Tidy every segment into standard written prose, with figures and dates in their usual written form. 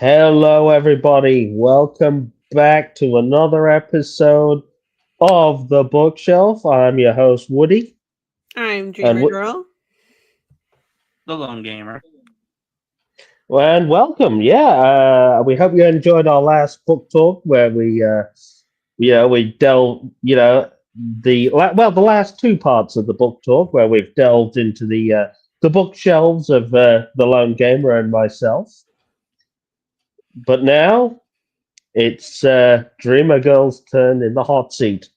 Hello, everybody. Welcome back to another episode of The Bookshelf. I'm your host, Woody. I'm And, DreamerGirl. The Lone Gamer. and welcome. Yeah, we hope you enjoyed our last book talk where we delved, the last two parts of the book talk where we've delved into the bookshelves of The Lone Gamer and myself. But now it's Dreamer Girl's turn in the hot seat.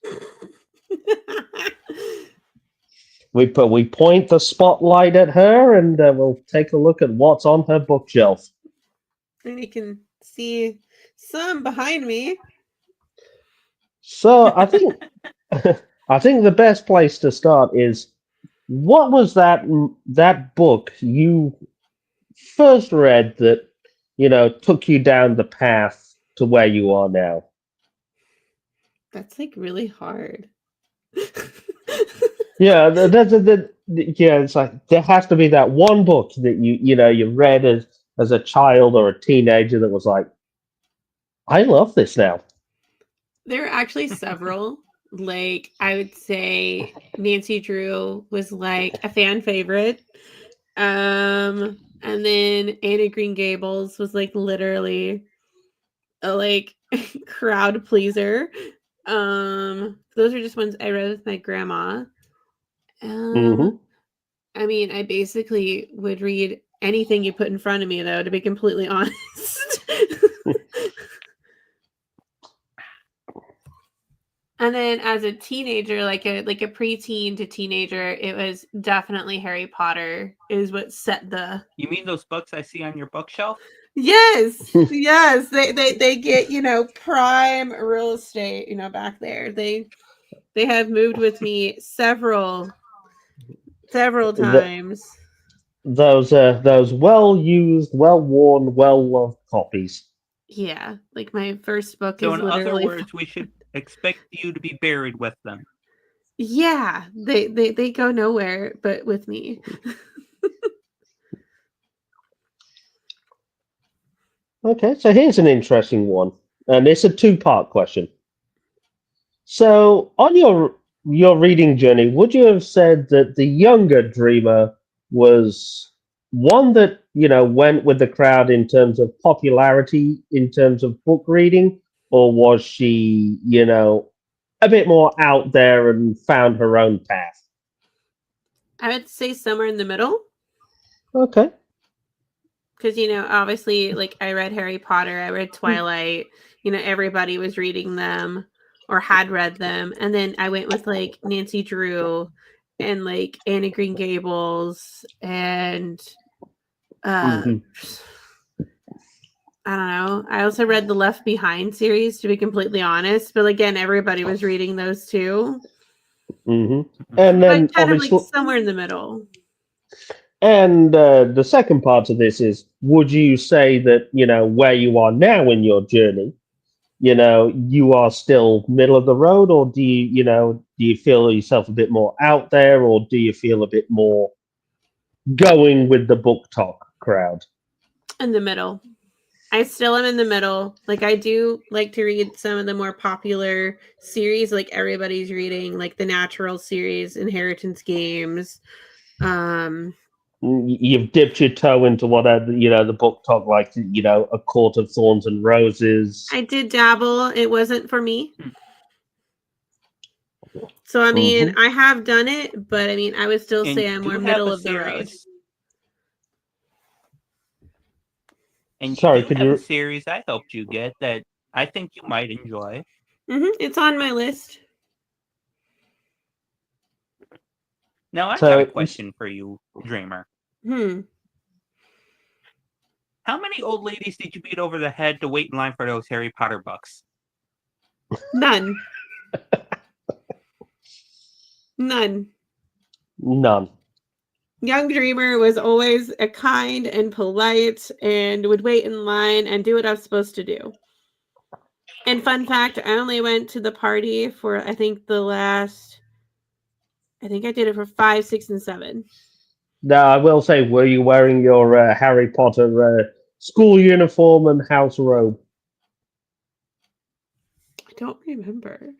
We point the spotlight at her, and we'll take a look at what's on her bookshelf. And you can see some behind me. So I think I think the best place to start is what was that book you first read that took you down the path to where you are now? That's like really hard. Yeah, yeah. It's like there has to be that one book that you read as a child or a teenager that was like, I love this now. There are actually several. Like, I would say Nancy Drew was like a fan favorite. And then Anna Green Gables was like literally a like crowd pleaser. Those are just ones I read with my grandma. Hmm. I mean, I basically would read anything you put in front of me, though, to be completely honest. And then as a teenager, like a preteen to teenager, it was definitely Harry Potter is what set the. You mean those books I see on your bookshelf? Yes, yes, they get prime real estate back there. They have moved with me several The, times. those well used, well worn, well loved copies. Yeah, like my first book So is in other literally. words, we should expect you to be buried with them. Yeah, they go nowhere but with me. Okay, so here's an interesting one, and it's a two-part question. So, on your reading journey, would you have said that the younger Dreamer was one that went with the crowd in terms of popularity, in terms of book reading, or was she a bit more out there and found her own path? I would say somewhere in the middle. Okay. Because, obviously, like, I read Harry Potter, I read Twilight, everybody was reading them or had read them. And then I went with, like, Nancy Drew and, like, Anna Green Gables and, Hmm. I don't know. I also read the Left Behind series, to be completely honest. But, again, everybody was reading those, too. Hmm. And then, But kind of, like, obviously, somewhere in the middle. and the second part of this is, would you say that, where you are now in your journey, you are still middle of the road, or do you feel yourself a bit more out there, or do you feel a bit more going with the book talk crowd? In the middle. I still am in the middle. Like, I do like to read some of the more popular series, like everybody's reading, like the Natural series, Inheritance Games. You've dipped your toe into whatever, the book talk, like, A Court of Thorns and Roses. I did dabble. It wasn't for me. So, I mean, Mhm. I have done it, but I mean, I would still And say you I'm do more have middle a of the road. series. And you Sorry, do could have a you? series I helped you get that I think you might enjoy. It's on my list. Now I've got a So, question for you, Dreamer. Hmm. How many old ladies did you beat over the head to wait in line for those Harry Potter books? None. None. none. Young Dreamer was always a kind and polite and would wait in line and do what I was supposed to do. And fun fact, I only went to the party for, I think I did it for 5, 6, and 7. Now, I will say, were you wearing your Harry Potter school uniform and house robe? I don't remember.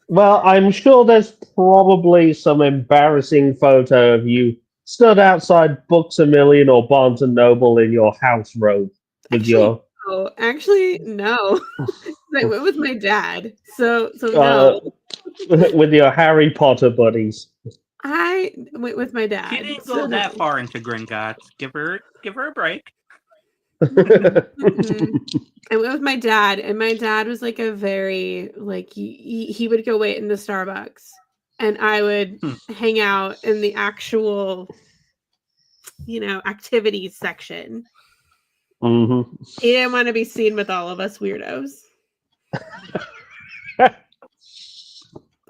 Well, I'm sure there's probably some embarrassing photo of you stood outside Books A Million or Barnes and Noble in your house robe with your Actually, no. I went with my dad. So uh, no. with your Harry Potter buddies. I went with my dad. She didn't so go that no. far into Gringotts. Give her a break. Mhm. I went with my dad, and my dad was like a very like he would go wait in the Starbucks, and I would hang out in the actual, activities section. Hmm. He didn't want to be seen with all of us weirdos.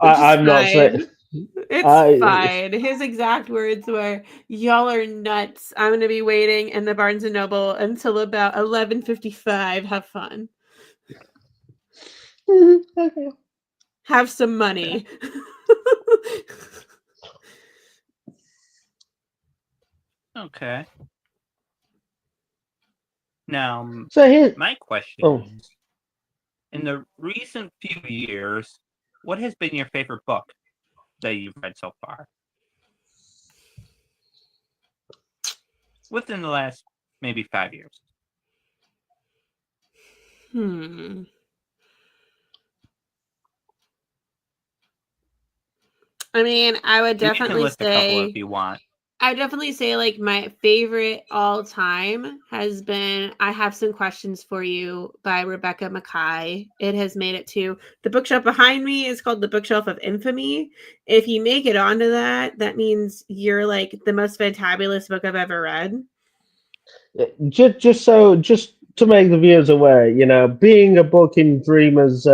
I'm not saying. It's fine. His exact words were, "Y'all are nuts. I'm gonna be waiting in the Barnes and Noble until about 11:55. Have fun. Okay. Have some money." Okay. Now, So here. my question Oh, is, in the recent few years, what has been your favorite book that you've read so far? Within the last maybe 5 years. I mean, I would You can definitely list a couple if say you want. I definitely say like my favorite all time has been I Have Some Questions for You by Rebecca Makkai. It has made it to the bookshelf behind me is called the Bookshelf of Infamy. If you make it onto that, that means you're like the most fantabulous book I've ever read. just to make the viewers aware, being a book in Dreamer's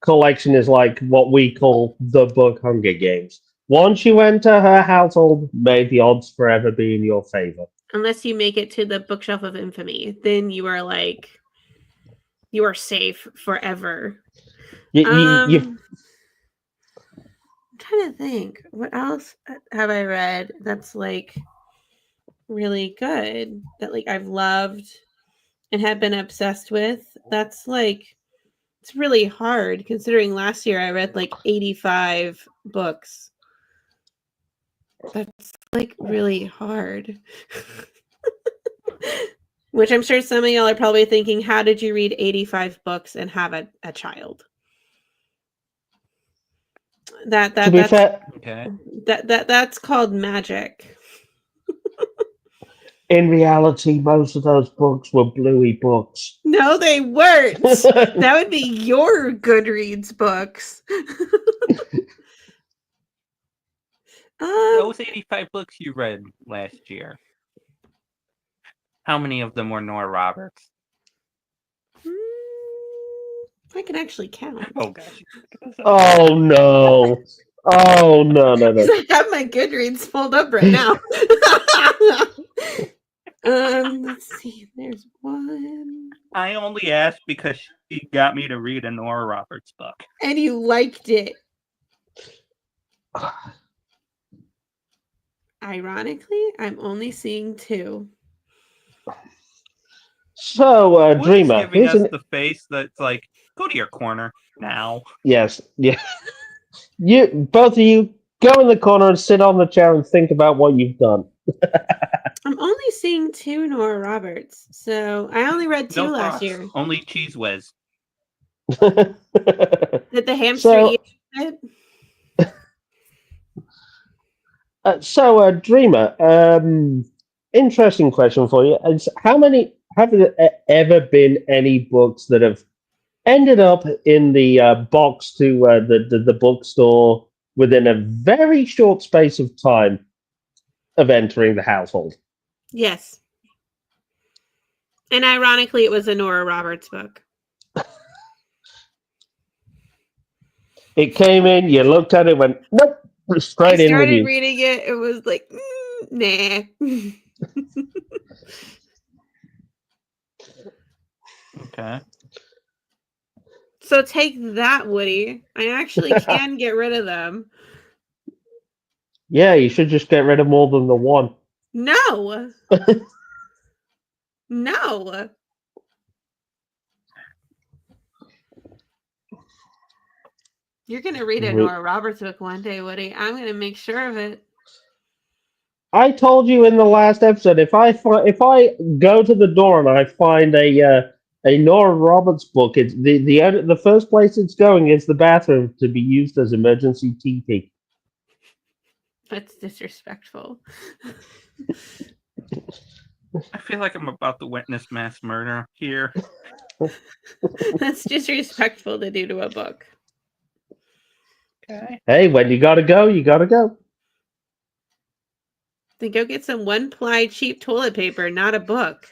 collection is like what we call the book Hunger Games. Once you enter her household, may the odds forever be in your favor. Unless you make it to the Bookshelf of Infamy, then you are safe forever. You I'm trying to think. What else have I read that's like really good that like I've loved and have been obsessed with? That's like it's really hard considering last year I read like 85 books. That's like really hard. Which I'm sure some of y'all are probably thinking, how did you read 85 books and have a child? to be fair, Okay. That's called magic. in reality, most of those books were Bluey books. No, they weren't. That would be your Goodreads books. Those 85 books you read last year, how many of them were Nora Roberts? I can actually count. Oh, gosh. Oh no! Oh no! I have my Goodreads pulled up right now. Let's see. There's one. I only asked because she got me to read a Nora Roberts book. And you liked it. Ironically, I'm only seeing 2. So, Woody's Dreamer, giving us here's the face that's like, go to your corner now. yes, yeah. Both of you, go in the corner and sit on the chair and think about what you've done. I'm only seeing 2 Nora Roberts. So I only read 2 No last thoughts, year. only Cheese Whiz. Did the hamster So, eat it? Dreamer, interesting question for you. Have there ever been any books that have ended up in the box to the bookstore within a very short space of time of entering the household? Yes. And ironically, it was a Nora Roberts book. It came in, you looked at it, went, nope, straight in with I started you. reading it. It was like, nah. Okay. So take that, Woody. I actually can get rid of them. Yeah, you should just get rid of more than the one. No. No. You're gonna read a Nora Roberts book one day, Woody. I'm gonna make sure of it. I told you in the last episode, if I go to the door and I find a Nora Roberts book, it's the first place it's going is the bathroom to be used as emergency TP. That's disrespectful. I feel like I'm about to witness mass murder here. That's disrespectful to do to a book. Okay. Hey, when you gotta go, you gotta go. Then go get some one-ply cheap toilet paper, not a book.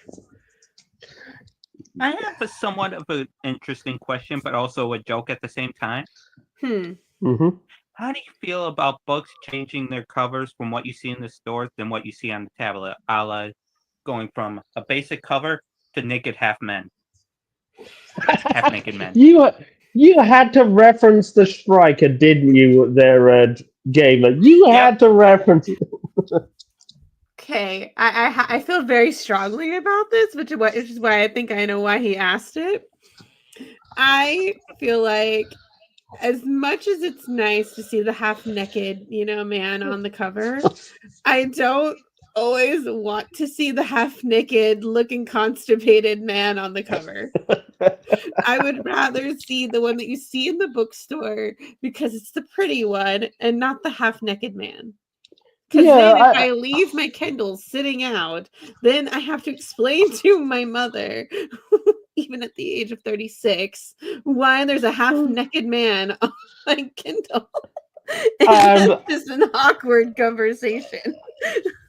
I have a somewhat of an interesting question, but also a joke at the same time. Mm-hmm. How do you feel about books changing their covers from what you see in the stores than what you see on the tablet, a la going from a basic cover to naked half naked men? You had to reference the striker, didn't you, there, gamer? You had to reference it. Okay, I feel very strongly about this, which is why I think I know why he asked it. I feel like as much as it's nice to see the half-naked, man on the cover, I don't always want to see the half-naked looking constipated man on the cover. I would rather see the one that you see in the bookstore because it's the pretty one and not the half-naked man. Because then if I leave my Kindle sitting out, then I have to explain to my mother, even at the age of 36, why there's a half-naked man on my Kindle. It's just an awkward conversation.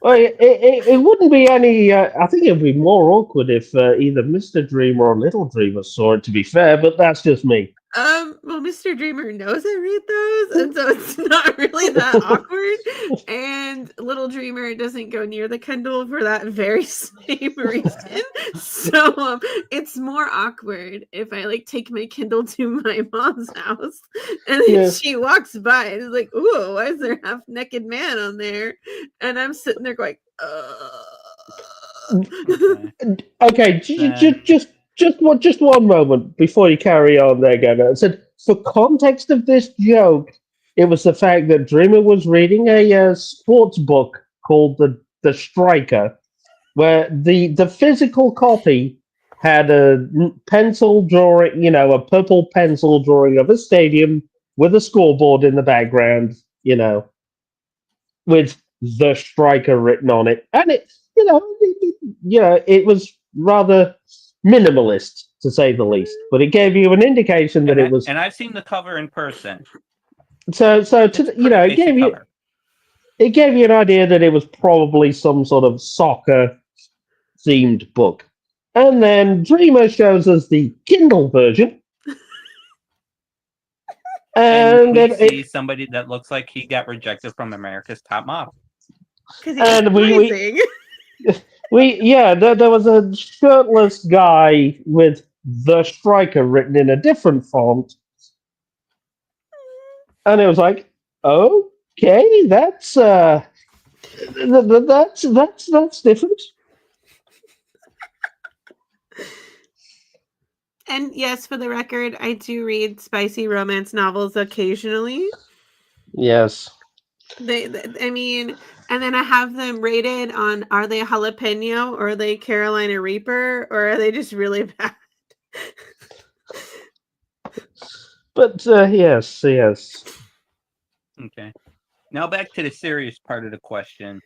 Well, it wouldn't be any. I think it would be more awkward if either Mr. Dreamer or Little Dreamer saw it. To be fair, but that's just me. Well, Mr. Dreamer knows I read those, and so it's not really that awkward. And Little Dreamer doesn't go near the Kindle for that very same reason. So it's more awkward if I take my Kindle to my mom's house, and then she walks by and is like, "Ooh, why is there a half-naked man on there?" And I'm sitting there going, Okay, just one moment before you carry on there, Gavin. I said, for context of this joke, it was the fact that Dreamer was reading a sports book called the Striker, where the physical copy had a pencil drawing, a purple pencil drawing of a stadium with a scoreboard in the background, with the Striker written on it, and it was rather minimalist to say the least, but it gave you an indication that it was. And I've seen the cover in person. So it gave you an idea that it was probably some sort of soccer themed book, and then Dreamer shows us the Kindle version. And we see somebody that looks like he got rejected from America's Top Model. And there was a shirtless guy with the Striker written in a different font, and it was like, okay, that's different. And yes, for the record, I do read spicy romance novels occasionally. Yes. I mean, and then I have them rated on, are they jalapeno or are they Carolina Reaper or are they just really bad? But yes. Okay. Now back to the serious part of the question.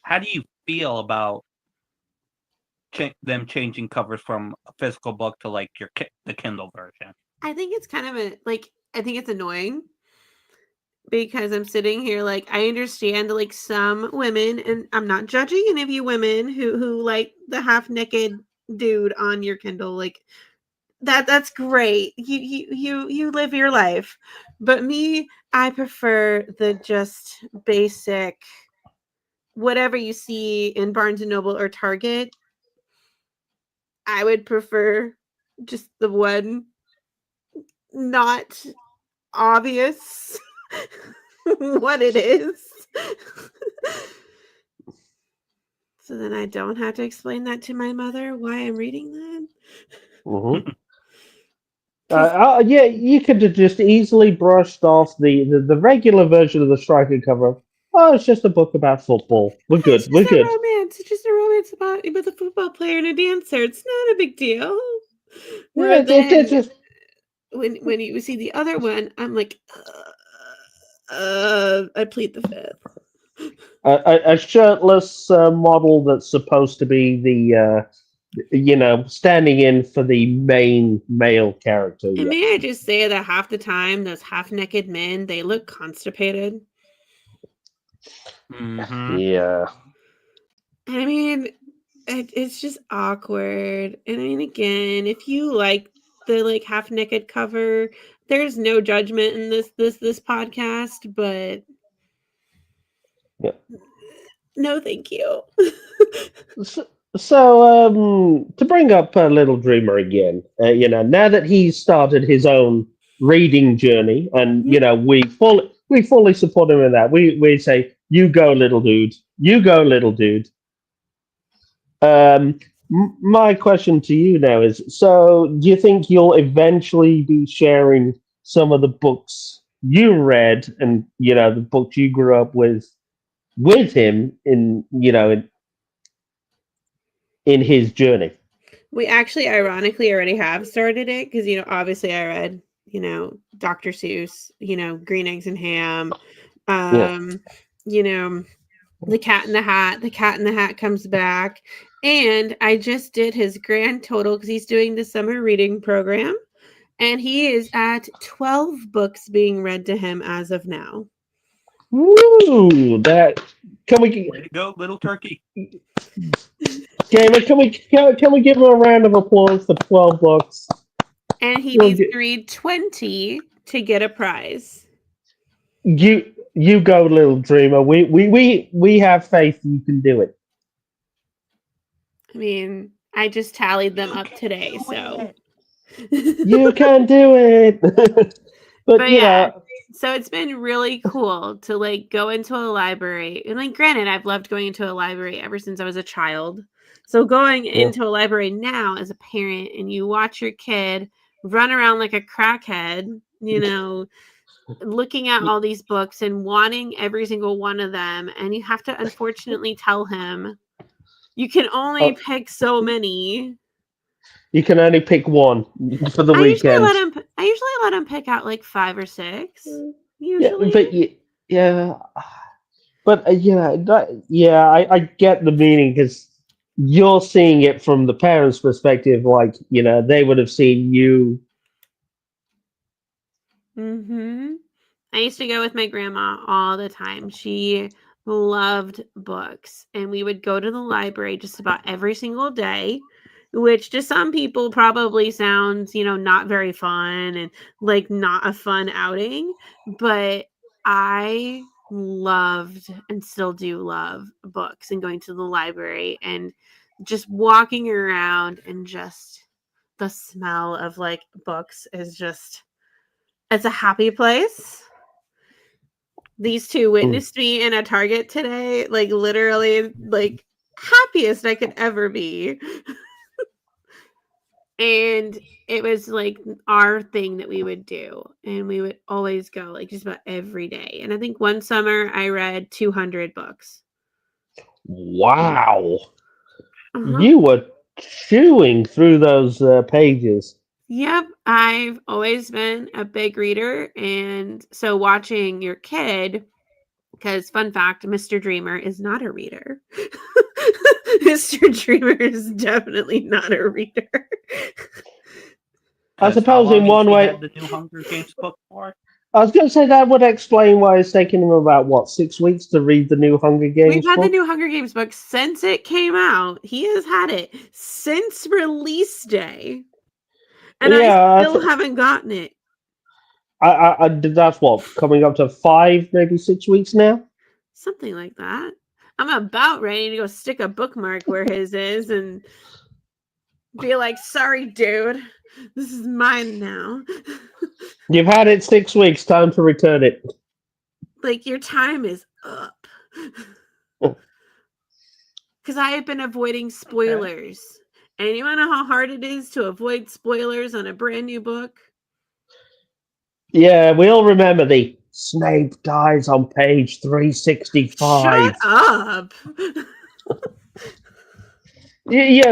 How do you feel about them changing covers from a physical book to the Kindle version? I think it's kind of I think it's annoying because I'm sitting here I understand some women, and I'm not judging any of you women who like the half naked dude on your Kindle, that's great. You live your life, but me, I prefer the just basic whatever you see in Barnes and Noble or Target. I would prefer just the one not obvious what it is. So then I don't have to explain that to my mother why I'm reading that. Hmm. 'Cause Yeah, you could have just easily brushed off the regular version of the striker cover. Oh, it's just a book about football. We're it's good. We're just a good. romance. It's just a romance about with a football player and a dancer. It's not a big deal. Yeah, Where it's then just when you see the other one, I'm like, I plead the fifth. a shirtless model that's supposed to be standing in for the main male character. And Yeah. may I just say that half the time, those half-naked men, they look constipated. Mm-hmm. Yeah. I mean, it's just awkward. And I mean, again, if you like the like half-naked cover, there's no judgment in this podcast, but Yeah. no, thank you. So, to bring up Little Dreamer again, now that he's started his own reading journey, and Mhm. we fully support him in that. We say, "You go, little dude. You go, little dude." My question to you now is: so, do you think you'll eventually be sharing some of the books you read, and the books you grew up with him in his journey? We actually, ironically, already have started it because obviously, I read Dr. Seuss, Green Eggs and Ham, Yeah. um, you know The Cat in the Hat. The Cat in the Hat comes back, and I just did his grand total because he's doing the summer reading program, and he is at 12 books being read to him as of now. Woo! That can we, Way to go, little turkey. gamer? Can we give him a round of applause for 12 books? And he We'll needs get, to read 20 to get a prize. you go, little dreamer. We have faith you can do it. I mean, I just tallied them up today, Do so. it. You can do it. But But yeah, so it's been really cool to like go into a library. And like granted, I've loved going into a library ever since I was a child. So going yeah. into a library now as a parent and you watch your kid run around like a crackhead, looking at all these books and wanting every single one of them, and you have to unfortunately tell him you can only Oh, pick so many. you can only pick one for the weekend. I usually let him pick out like 5 or 6. Yeah, Usually. but yeah, but I get the meaning because you're seeing it from the parents' perspective. Like, they would have seen you. Mm-hmm. I used to go with my grandma all the time. She loved books, and we would go to the library just about every single day, which to some people probably sounds, not very fun and like not a fun outing. But I loved and still do love books and going to the library and just walking around and just the smell of like books is just it's a happy place. These two Mm. witnessed me in a Target today, like literally like happiest I could ever be. And it was like our thing that we would do. And we would always go like just about every day. And I think one summer I read 200 books. Wow, Uh-huh. you were chewing through those pages. Yep, I've always been a big reader. And so watching your kid, because fun fact, Mr. Dreamer is not a reader. Mr. Dreamer is definitely not a reader. I Because how suppose in long has one he way, had the new Hunger Games book for? I was going to say that would explain why it's taken him about, what, 6 weeks to read the new Hunger We've Games had the book? new Hunger Games book since it came out. He has had it since release day. And I Yeah, still haven't gotten it. that's what, coming up to 5, maybe 6 weeks now? Something like that. I'm about ready to go stick a bookmark where his is and be like, sorry, dude. This is mine now. You've had it 6 weeks, time to return it. Like, your time is up. because I have been avoiding spoilers. And you want to know how hard it is to avoid spoilers on a brand new book? Yeah, we all remember the Snape dies on page 365. Shut up! We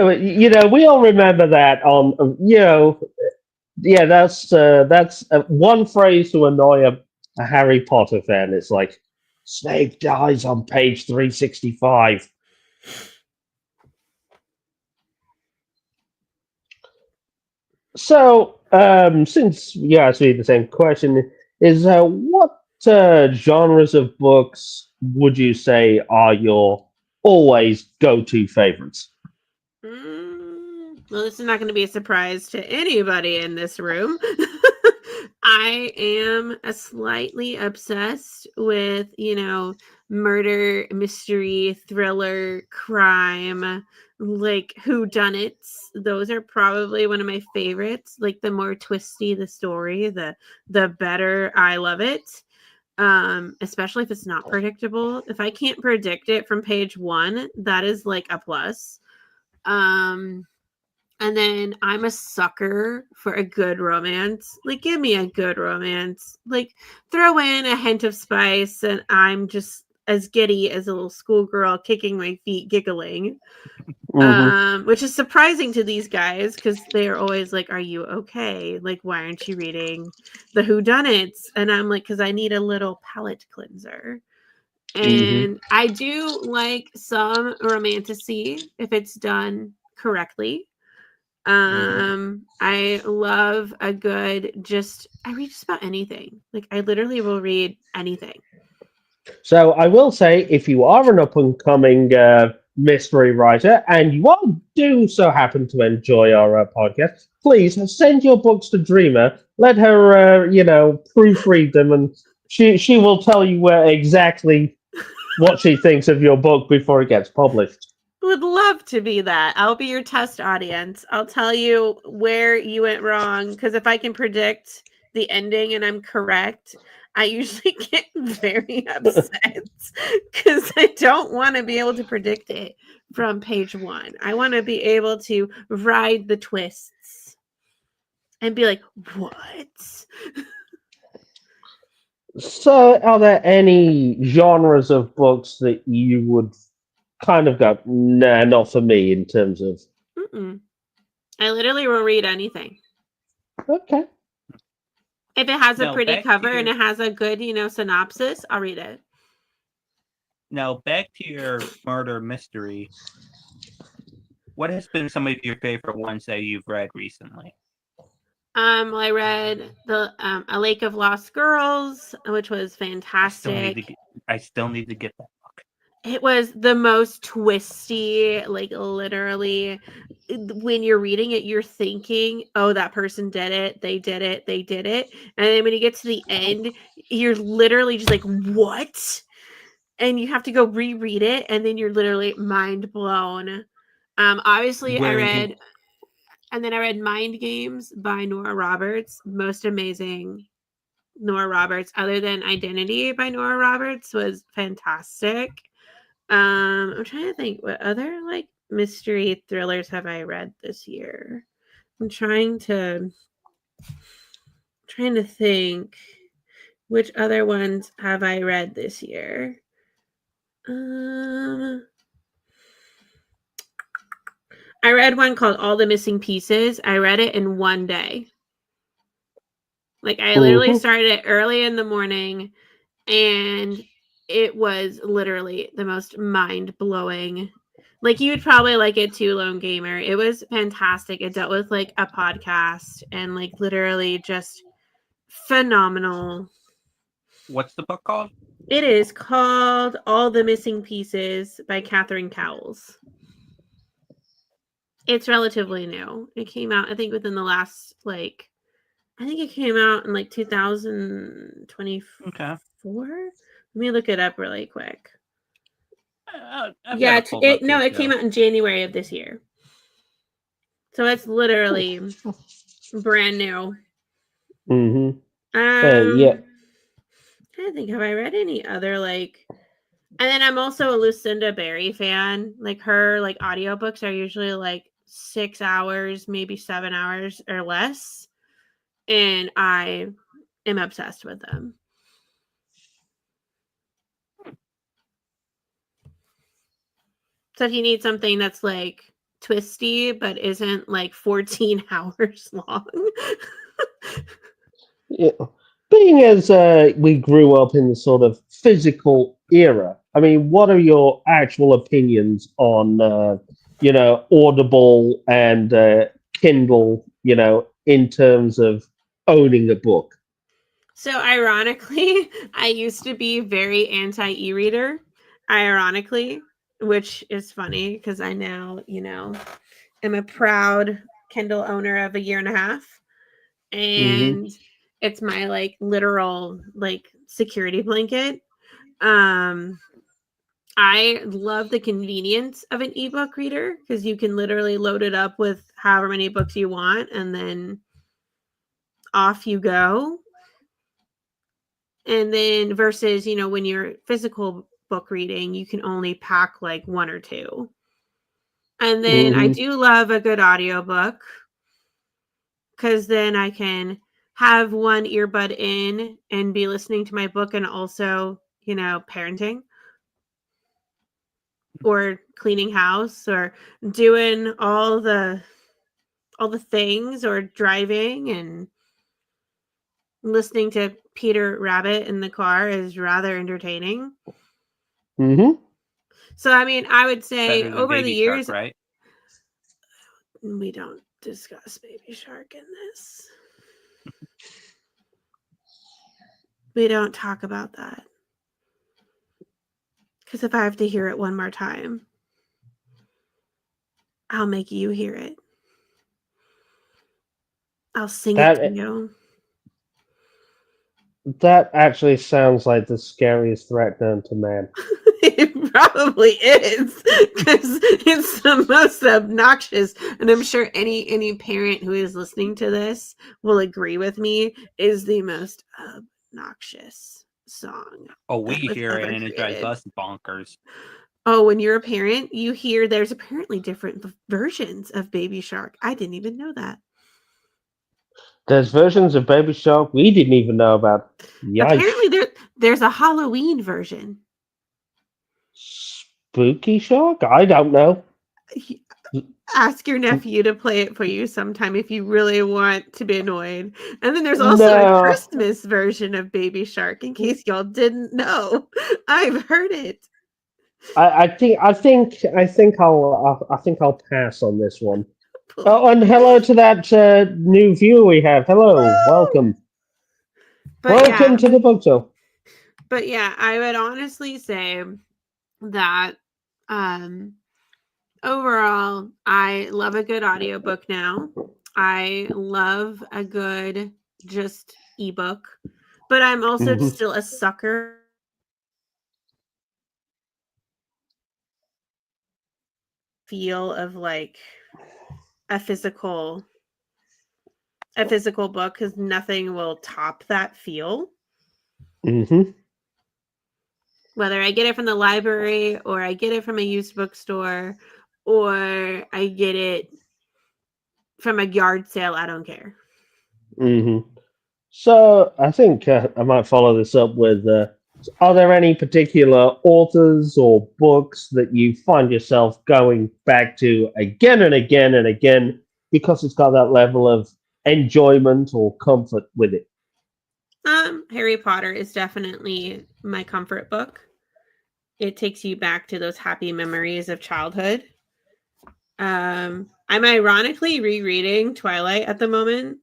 all remember that on, yeah, that's one phrase to annoy a Harry Potter fan. It's like, Snape dies on page 365. So, since you asked me the same question, is what genres of books would you say are your always go-to favorites? Well, this is not going to be a surprise to anybody in this room. I am a slightly obsessed with, murder, mystery, thriller, crime, like whodunits. Those are probably one of my favorites. Like the more twisty the story, the better I love it. Especially if it's not predictable. If I can't predict it from page 1, that is like a plus. And then I'm a sucker for a good romance. Like, give me a good romance. Like, throw in a hint of spice, and I'm just as giddy as a little schoolgirl kicking my feet, giggling. Which is surprising to these guys because they are always like, "Are you okay? Like, why aren't you reading the whodunits?" And I'm like, "Because I need a little palate cleanser." And I do like some romantasy if it's done correctly. I love a good I read just about anything. Like I literally will read anything. So I will say, if you are an up-and-coming mystery writer and you do so happen to enjoy our podcast, please send your books to Dreamer. Let her, proofread them, and she will tell you exactly what she thinks of your book before it gets published. Would love to be that. I'll be your test audience. I'll tell you where you went wrong because if I can predict the ending and I'm correct, I usually get very upset because I don't want to be able to predict it from page 1. I want to be able to ride the twists and be like, what? So, are there any genres of books that you would kind of go, nah, not for me in terms of? I literally will read anything. Okay. If it has a Now, pretty back cover to and it has a good, synopsis, I'll read it. Now, back to your murder mystery. What has been some of your favorite ones that you've read recently? I read the A Lake of Lost Girls, which was fantastic. I still need to get that book. It was the most twisty, like literally when you're reading it, you're thinking, oh, that person did it, they did it, they did it. And then when you get to the end, you're literally just like, what? And you have to go reread it, and then you're literally mind blown. Obviously I read Mind Games by Nora Roberts. Most amazing Nora Roberts, other than Identity by Nora Roberts, was fantastic. I'm trying to think what other like mystery thrillers have I read this year. I'm trying to think which other ones have I read this year. I read one called All the Missing Pieces. I read it in one day. Like I literally started it early in the morning and it was literally the most mind-blowing. Like you would probably like it too, Lone Gamer. It was fantastic. It dealt with like a podcast and like literally just phenomenal. What's the book called? It is called All the Missing Pieces by Catherine Cowles. It's relatively new. It came out, I think, within the last I think it came out in 2024. Okay. Let me look it up really quick. It came out in January of this year. So it's literally brand new. Yeah. I think, have I read any other And then I'm also a Lucinda Berry fan. Like her like audiobooks are usually like 6 hours, maybe 7 hours or less. And I am obsessed with them. So if you need something that's like twisty but isn't like 14 hours long. Yeah. Being as we grew up in the sort of physical era, I mean, what are your actual opinions on, Audible and Kindle, in terms of owning a book? So ironically, I used to be very anti e-reader, ironically, which is funny because I now, am a proud Kindle owner of a year and a half. Hmm. And it's my like literal like security blanket. Um I love the convenience of an ebook reader because you can literally load it up with however many books you want and then off you go. And then versus, when you're physical book reading, you can only pack like one or two. And then I Hmm. do love a good audiobook because then I can have one earbud in and be listening to my book and also, parenting or cleaning house or doing all the things or driving and listening to Peter Rabbit in the car is rather entertaining. Hmm. So I mean, I would say Better than over the Baby Shark, years right? we don't discuss Baby Shark in this. We don't talk about that. Because if I have to hear it one more time, I'll make you hear it. I'll sing it to That you. that actually sounds like the scariest threat known to man. It probably is because it's the most obnoxious, and I'm sure any parent who is listening to this will agree with me. Is the most obnoxious song Oh, we that was hear it ever and it drives created. us bonkers. Oh, when you're a parent, you hear there's apparently different versions of Baby Shark. I didn't even know that. There's versions of Baby Shark we didn't even know about. Apparently, Yikes. there's a Halloween version. Spooky Shark? I don't know. Ask your nephew to play it for you sometime if you really want to be annoyed. And then there's also a No. Christmas version of Baby Shark, in case y'all didn't know. I've heard it. I think I'll pass on this one. Oh, and hello to that new viewer we have. Hello, Woo! welcome, But welcome yeah, to the book show. I would honestly say that um overall I love a good audiobook now. I love a good just ebook, but I'm also Hmm. still a sucker feel of like a physical a physical book because nothing will top that feel. Hmm. Whether I get it from the library or I get it from a used bookstore or I get it from a yard sale, I don't care. Hmm. So I think I might follow this up with: are there any particular authors or books that you find yourself going back to again and again and again because it's got that level of enjoyment or comfort with it? Harry Potter is definitely my comfort book. It takes you back to those happy memories of childhood. I'm ironically rereading Twilight at the moment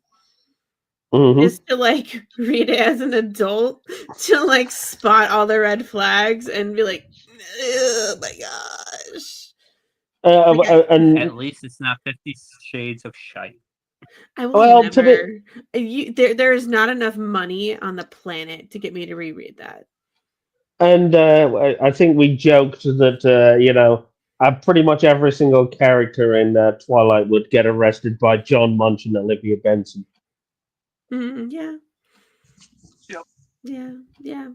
Hmm. just to like read it as an adult to like spot all the red flags and be like, oh my gosh. Like And At least it's not 50 Shades of Shite. I will well, to be never. There is not enough money on the planet to get me to reread that. And I think we joked that pretty much every single character in Twilight would get arrested by John Munch and Olivia Benson. Yeah. Yep. Yeah, yeah.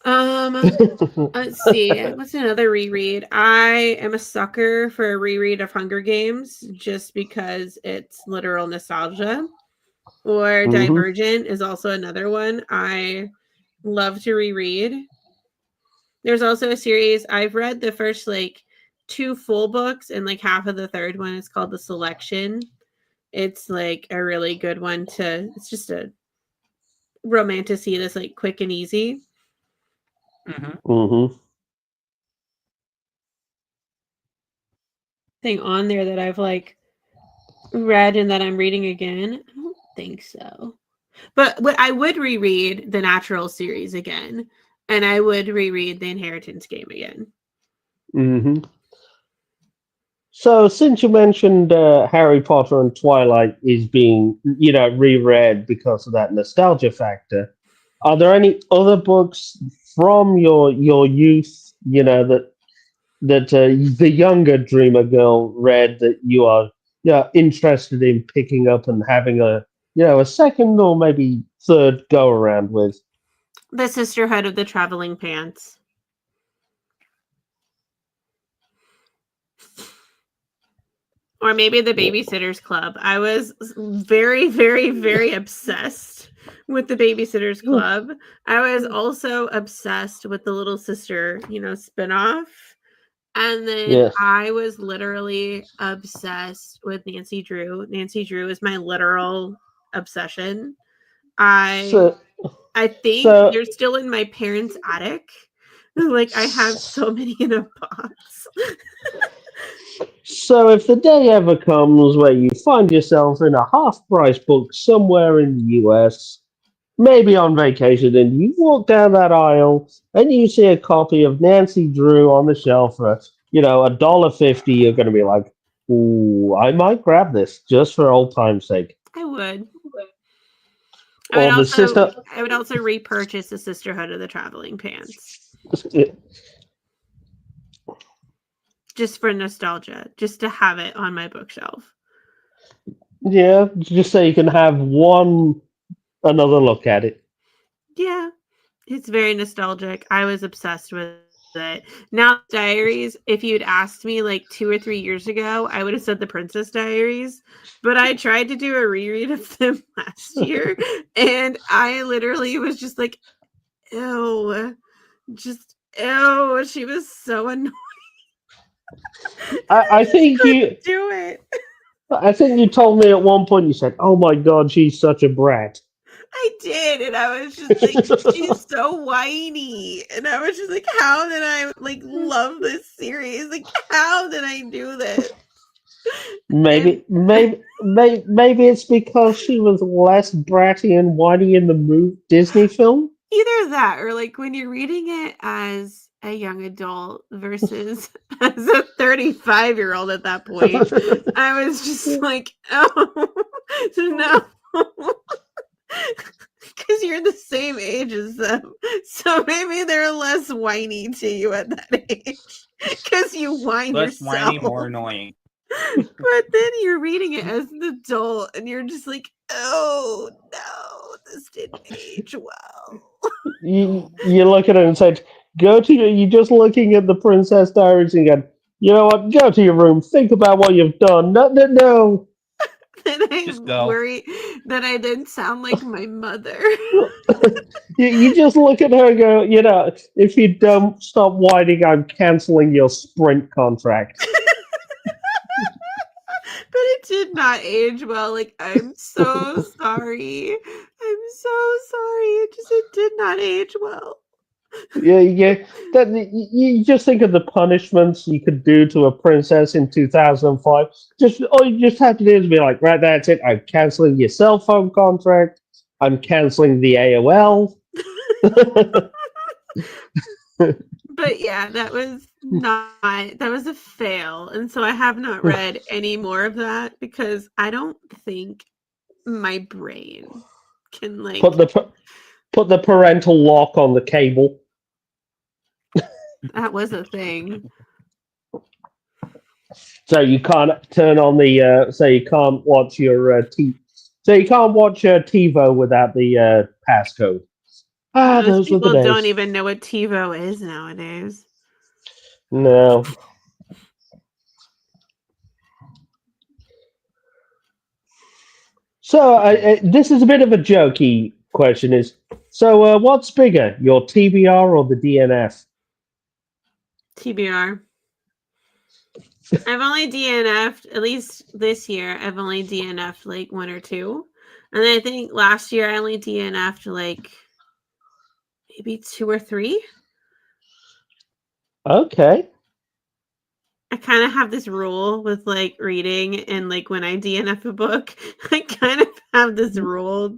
Let's see. What's another reread? I am a sucker for a reread of Hunger Games just because it's literal nostalgia. Or Hmm. Divergent is also another one I love to reread. There's also a series I've read the first like two full books and like half of the third one is called The Selection. It's like a really good one to it's just a romantasy that's like quick and easy. Hmm. Hmm. Thing on there that I've like read and that I'm reading again. I don't think so. But I would reread the Natural series again, and I would reread the Inheritance game again. Hmm. So, since you mentioned Harry Potter and Twilight is being, reread because of that nostalgia factor, are there any other books from your youth, that the younger Dreamer Girl read that you are, interested in picking up and having a second or maybe third go around with? The Sisterhood of the Traveling Pants. Or maybe the Babysitter's Club. I was very, very, very obsessed with the Babysitter's Club. I was also obsessed with the Little Sister, spinoff. And then Yes. I was literally obsessed with Nancy Drew. Nancy Drew is my literal obsession. I So, I think so they're still in my parents' attic. Like I have so many in a box. So, if the day ever comes where you find yourself in a half-price book somewhere in the US, maybe on vacation, and you walk down that aisle and you see a copy of Nancy Drew on the shelf for, $1.50, you're going to be like, "Ooh, I might grab this just for old time's sake." I would. I would Or the also sister. I would also repurchase the Sisterhood of the Traveling Pants. Just for nostalgia, just to have it on my bookshelf. Yeah, just so you can have another look at it. Yeah. It's very nostalgic. I was obsessed with it. Now, Diaries, if you'd asked me like 2 or 3 years ago, I would have said the Princess Diaries. But I tried to do a reread of them last year, and I literally was just like, ew. Just ew. She was so annoying. I, I I just think couldn't you. do it. I think you told me at one point. You said, "Oh my God, she's such a brat." I did, and I was just like, she's so whiny, and I was just like, how did I like love this series? Like, how did I do this? And Maybe it's because she was less bratty and whiny in the Disney film. either that, or like when you're reading it as a young adult versus as a 35-year-old at that point, I was just like, oh no. Because you're the same age as them. So maybe they're less whiny to you at that age. Because you whine Less whiny, yourself. more annoying. But then you're reading it as an adult and you're just like, oh no, this didn't age well. You look at it and said, "Go to your." You're just looking at the Princess Diaries and go, "You know what? Go to your room. Think about what you've done." No, no, no. And I Just go. worry that I then sound like my mother. You just look at her and go, "If you don't stop whining, I'm canceling your Sprint contract." But it did not age well. Like, I'm so sorry. I'm so sorry. It did not age well. Yeah, yeah. That you just think of the punishments you could do to a princess in 2005. Just all you just have to do is be like, right, that's it. I'm canceling your cell phone contract. I'm canceling the AOL. But yeah, that was a fail. And so I have not read any more of that because I don't think my brain can put like the put the parental lock on the cable. that was a thing. So you can't turn on the so you can't watch your so you can't watch TiVo without the passcode. Most Those were the people don't days. even know what TiVo is nowadays. No. So this is a bit of a jokey question. What's bigger, your TBR or the DNF? TBR. I've only DNF'd, at least this year, I've only DNF'd like one or two. And then I think last year I only DNF'd like maybe two or three. Okay. I kind of have this rule with like reading, and like when I DNF a book, I kind of have this rule.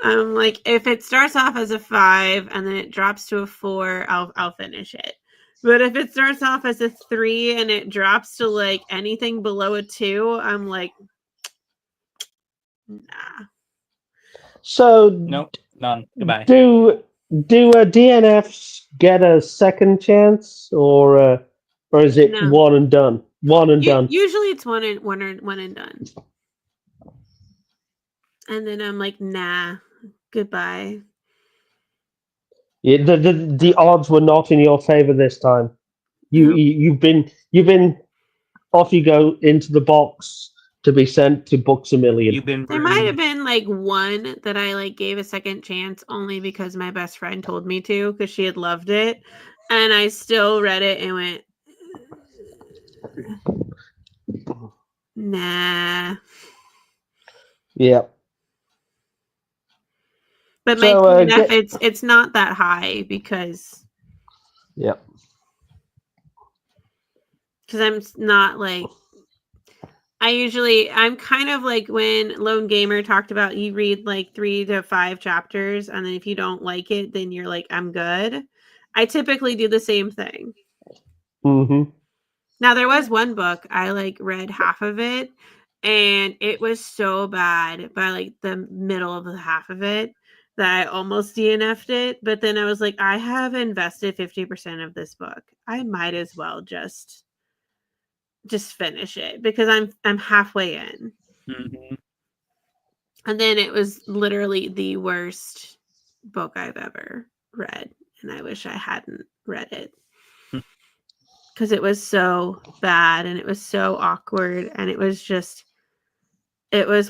Like if it starts off as a 5 and then it drops to a 4, I'll finish it. But if it starts off as a 3 and it drops to like anything below a 2, I'm like, nah. So Nope, none. Goodbye. do DNFs get a second chance, or is it No. one and done? One and done. Usually it's one and done. And then I'm like, nah, goodbye. Yeah, the odds were not in your favor this time. You've been off you go into the box to be sent to Books a Million. You've been There might have rude. been like one that I like gave a second chance only because my best friend told me to because she had loved it, and I still read it and went, nah. Yeah. But my So TNF, it's not that high because yeah. I'm not like, I'm kind of like when Lone Gamer talked about you read like 3 to 5 chapters, and then if you don't like it, then you're like, I'm good. I typically do the same thing. Mm-hmm. Now there was one book I like read half of it, and it was so bad by like the middle of the half of it that I almost DNF'd it. But then I was like, I have invested 50% of this book. I might as well just finish it because I'm halfway in. Mm-hmm. And then it was literally the worst book I've ever read, and I wish I hadn't read it because it was so bad and it was so awkward, and it was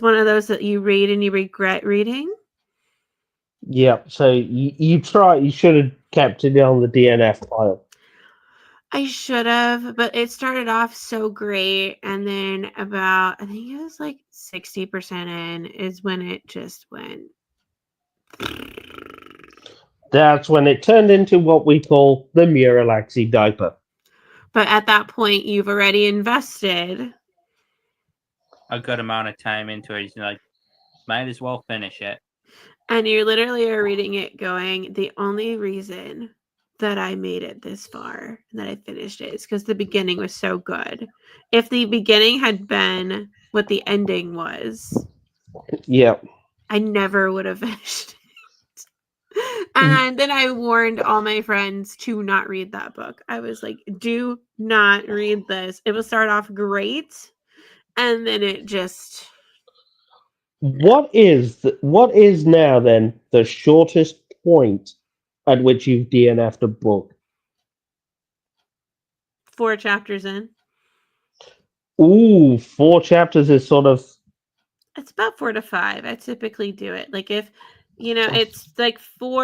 one of those that you read and you regret reading. Yeah. So you should have kept it on the DNF pile. I should have, but it started off so great, and then about, I think it was like 60% in is when it just went. That's when it turned into what we call the Miralaxy diaper. But at that point, you've already invested A good amount of time into it. You're like, might as well finish it. and you literally are reading it going, the only reason that I made it this far and that I finished it is because the beginning was so good. If the beginning had been what the ending was, Yeah. I never would have finished it. And then I warned all my friends to not read that book. I was like, do not read this. It will start off great, and then it just... What is now then the shortest point at which you've DNF'd a book? 4 chapters in. Ooh, 4 chapters is sort of... It's about 4 to 5. I typically do it. Like if, it's like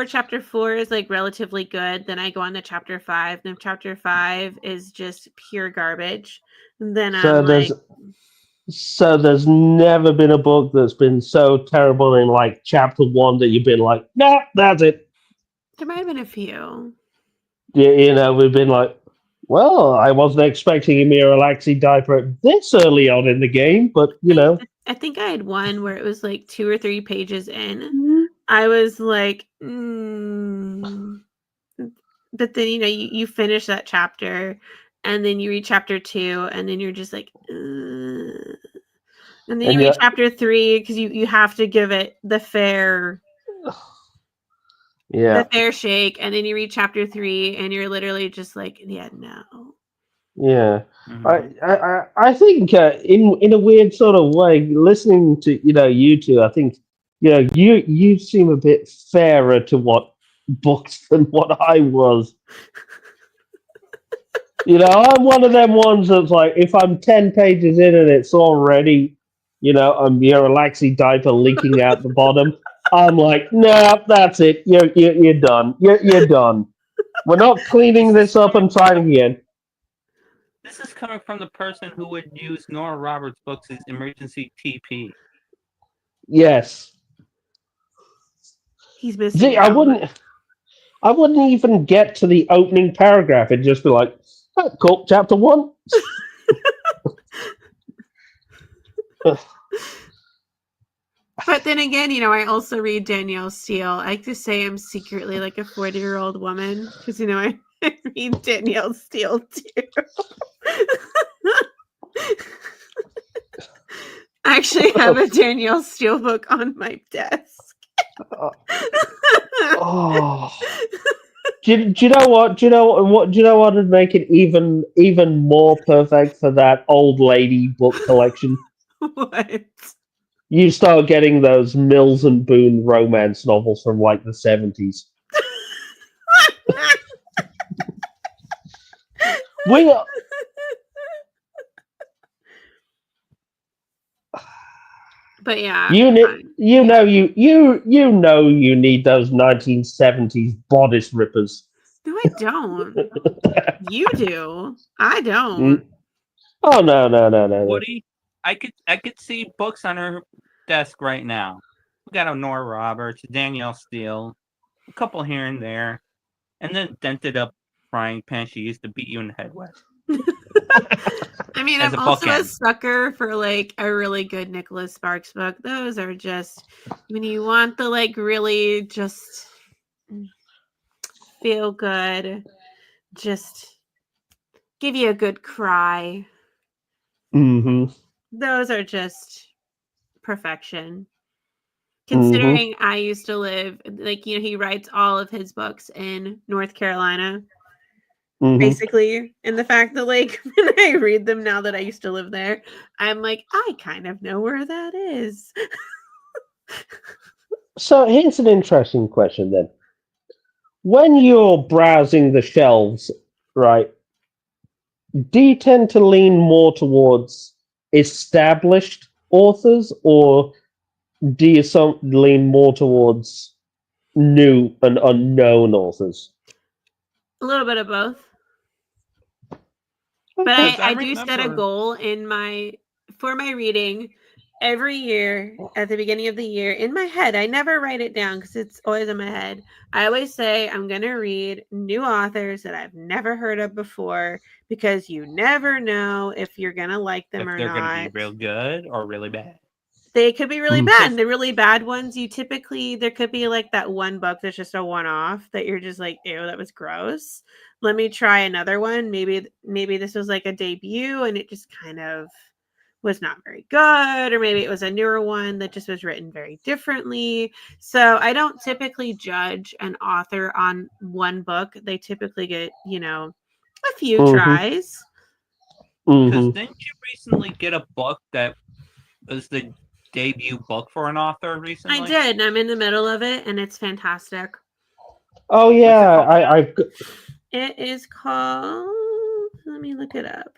chapter 4 is like relatively good. Then I go on to chapter 5. Then chapter 5 is just pure garbage. And then I'm like... So there's never been a book that's been so terrible in like chapter 1 that you've been like, nah, that's it. There might have been a few. We've been like, well, I wasn't expecting a Miralaxy diaper this early on in the game, but I think I had one where it was like 2 or 3 pages in. I was like, But then, you finish that chapter, and then you read chapter 2, and then you're just like, and then you read chapter 3 because you have to give it the fair... Yeah. The fair shake, and then you read chapter 3, and you're literally just like, yeah, no. Yeah, Mm-hmm. I think in a weird sort of way, listening to you two, I think you seem a bit fairer to what books than what I was. I'm one of them ones that's like, if I'm 10 pages in and it's already, I'm your Alaxi diaper leaking out the bottom, I'm like, nah, that's it. You're done. You're done. We're not cleaning this up and trying again. This is coming from the person who would use Nora Roberts' books as emergency TP. Yes. He's missing See, out. I wouldn't even get to the opening paragraph. It'd just be like, oh, cool, chapter 1. But then again, I also read Danielle Steele. I like to say I'm secretly like a 40-year-old woman because, I read Danielle Steele too. I actually have a Danielle Steele book on my desk. Oh. Do you know what? Do you know what would make it even more perfect for that old lady book collection? What? You start getting those Mills and Boone romance novels from like the 70s. We But yeah, you need those 1970s bodice rippers. no, I don't. You do. I don't. Oh no. Woody, I could see books on her desk right now. We got a Nora Roberts, Danielle Steele, a couple here and there, and then dented up frying pan she used to beat you in the head with. I mean, As I'm a also a bookend. sucker for like a really good Nicholas Sparks book. Those are just when you want the like really just feel good, just give you a good cry. Mm-hmm. Those are just perfection. Mm-hmm. Considering I used to live, like, he writes all of his books in North Carolina, basically. And the fact that, like, when I read them now that I used to live there, I'm like, I kind of know where that is. So here's an interesting question then. When you're browsing the shelves, right, do you tend to lean more towards established authors, or do you lean more towards new and unknown authors? A little bit of both. But Okay. I do set a goal for my reading every year at the beginning of the year in my head. I never write it down because it's always in my head. I always say I'm going to read new authors that I've never heard of before because you never know if you're going to like them If or they're not. going to be real good or really bad. They could be really bad. The really bad ones, there could be like that one book that's just a one-off that you're just like, ew, that was gross. Let me try another one. Maybe this was like a debut and it just kind of was not very good, or maybe it was a newer one that just was written very differently. So I don't typically judge an author on one book. They typically get, a few tries. Because didn't you recently get a book that was the debut book for an author recently? I did. I'm in the middle of it, and it's fantastic. Oh yeah, It is called. Let me look it up.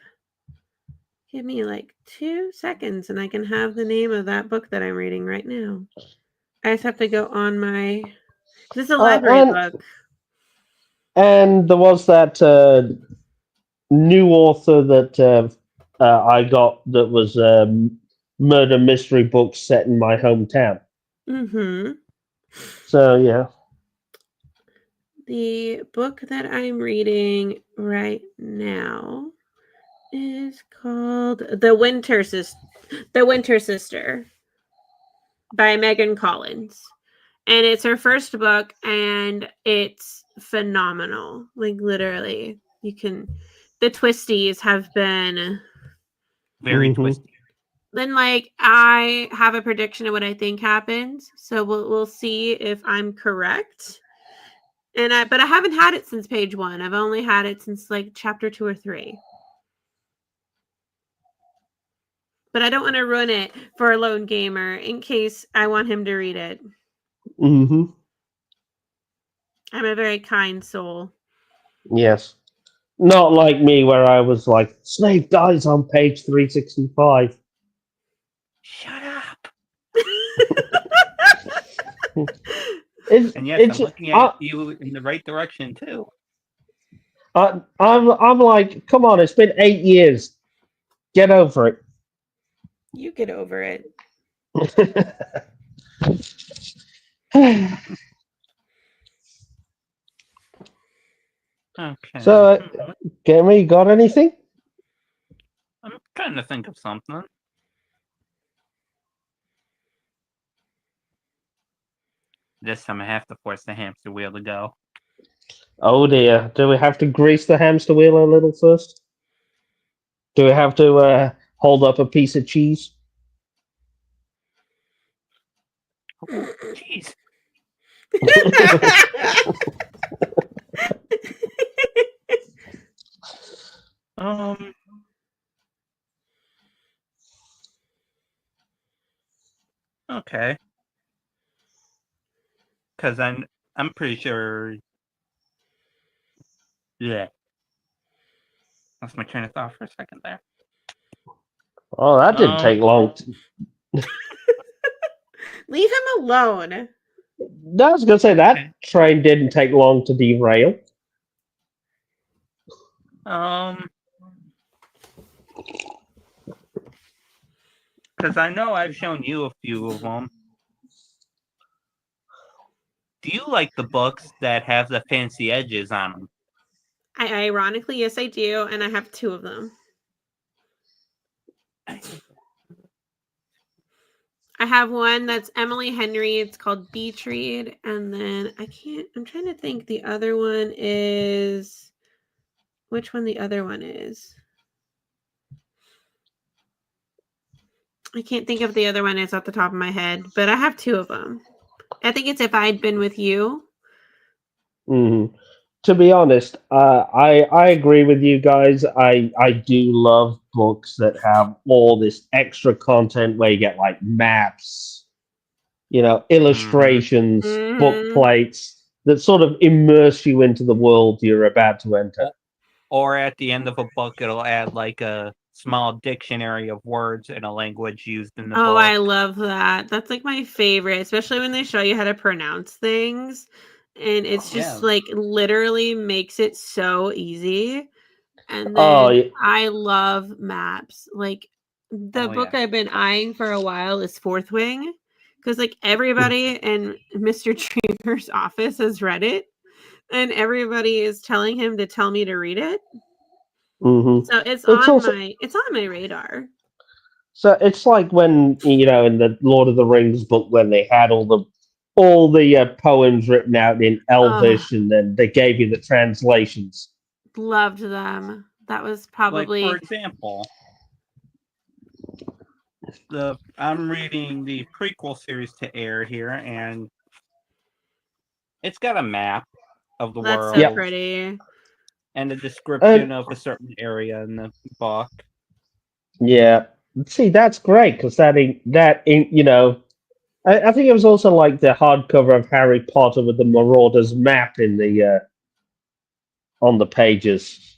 Give me like 2 seconds, and I can have the name of that book that I'm reading right now. I just have to go on my. This is a library book. And there was that new author that I got that was murder mystery book set in my hometown. Mm-hmm. So yeah. The book that I'm reading right now is called The Winter Sister by Megan Collins. And it's her first book, and it's phenomenal. Like, literally, the twisties have been very twisty. Then, like, I have a prediction of what I think happens, so we'll see if I'm correct. But I haven't had it since page 1. I've only had it since like chapter 2 or 3. But I don't want to ruin it for a lone gamer in case I want him to read it. Mm-hmm. I'm a very kind soul. Yes. Not like me, where I was like, Snape dies on page 365. Shut up. It's, And yes, I'm it's, looking at I, you in the right direction too. I'm like, come on, it's been 8 years. Get over You get over it. it. Okay. So, Gammy, got anything? I'm trying to think of something. This time I have to force the hamster wheel to go. Oh dear. Do we have to grease the hamster wheel a little first? Do we have to hold up a piece of cheese? Jeez. Um. Okay. Because I'm pretty sure. Yeah. Lost my train of thought for a second there. Oh, that didn't take long. Leave him alone. I was going to say that Okay. train didn't take long to derail. Because I know I've shown you a few of them. Do you like the books that have the fancy edges on them? Ironically, yes, I do, and I have 2 of them. I have one that's Emily Henry. It's called Beach Read, and then I'm trying to think. The other one is which one? The other one is. I can't think of the other one is off the top of my head, but I have 2 of them. I think it's If I'd Been With You. Mm-hmm. To be honest, I agree with you guys. I do love books that have all this extra content where you get like maps, illustrations, book Mm-hmm. plates that sort of immerse you into the world you're about to enter. Or at the end of a book, it'll add like a small dictionary of words in a language used in the Oh, book. I love that. That's like my favorite, especially when they show you how to pronounce things. And it's just Yeah. like literally makes it so easy. And Oh, then I love maps. Like the Oh, book yeah. I've been eyeing for a while is Fourth Wing. Because like everybody in Mr. Dreamer's office has read it. And everybody is telling him to tell me to read it. mm-hmm. So It's also it's on my radar. so it's like when in the Lord of the Rings book when they had all the poems written out in Oh, Elvish, and then they gave you the translations. loved them. That was Like, for probably example, I'm reading the prequel series to Air here, and it's got a map of the that's so Yep. world pretty. and a description And of a certain area in the book. yeah, see, that's great because I think it was also like the hardcover of Harry Potter with the Marauders map in the on the pages.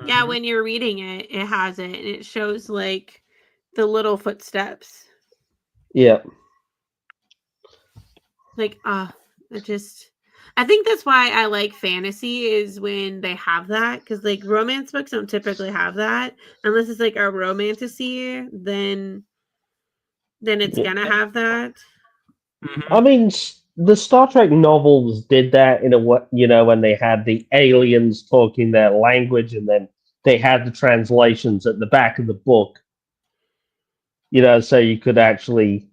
Yeah, Mhm. when you're reading it, it has it, and it shows like the little footsteps. Yeah. Like, it just. I think that's why I like fantasy is when they have that because like romance books don't typically have that unless it's like a romantasy, then it's Yeah. gonna have that. Mhm. I mean, the Star Trek novels did that in a way, when they had the aliens talking their language, and then they had the translations at the back of the book, so you could actually,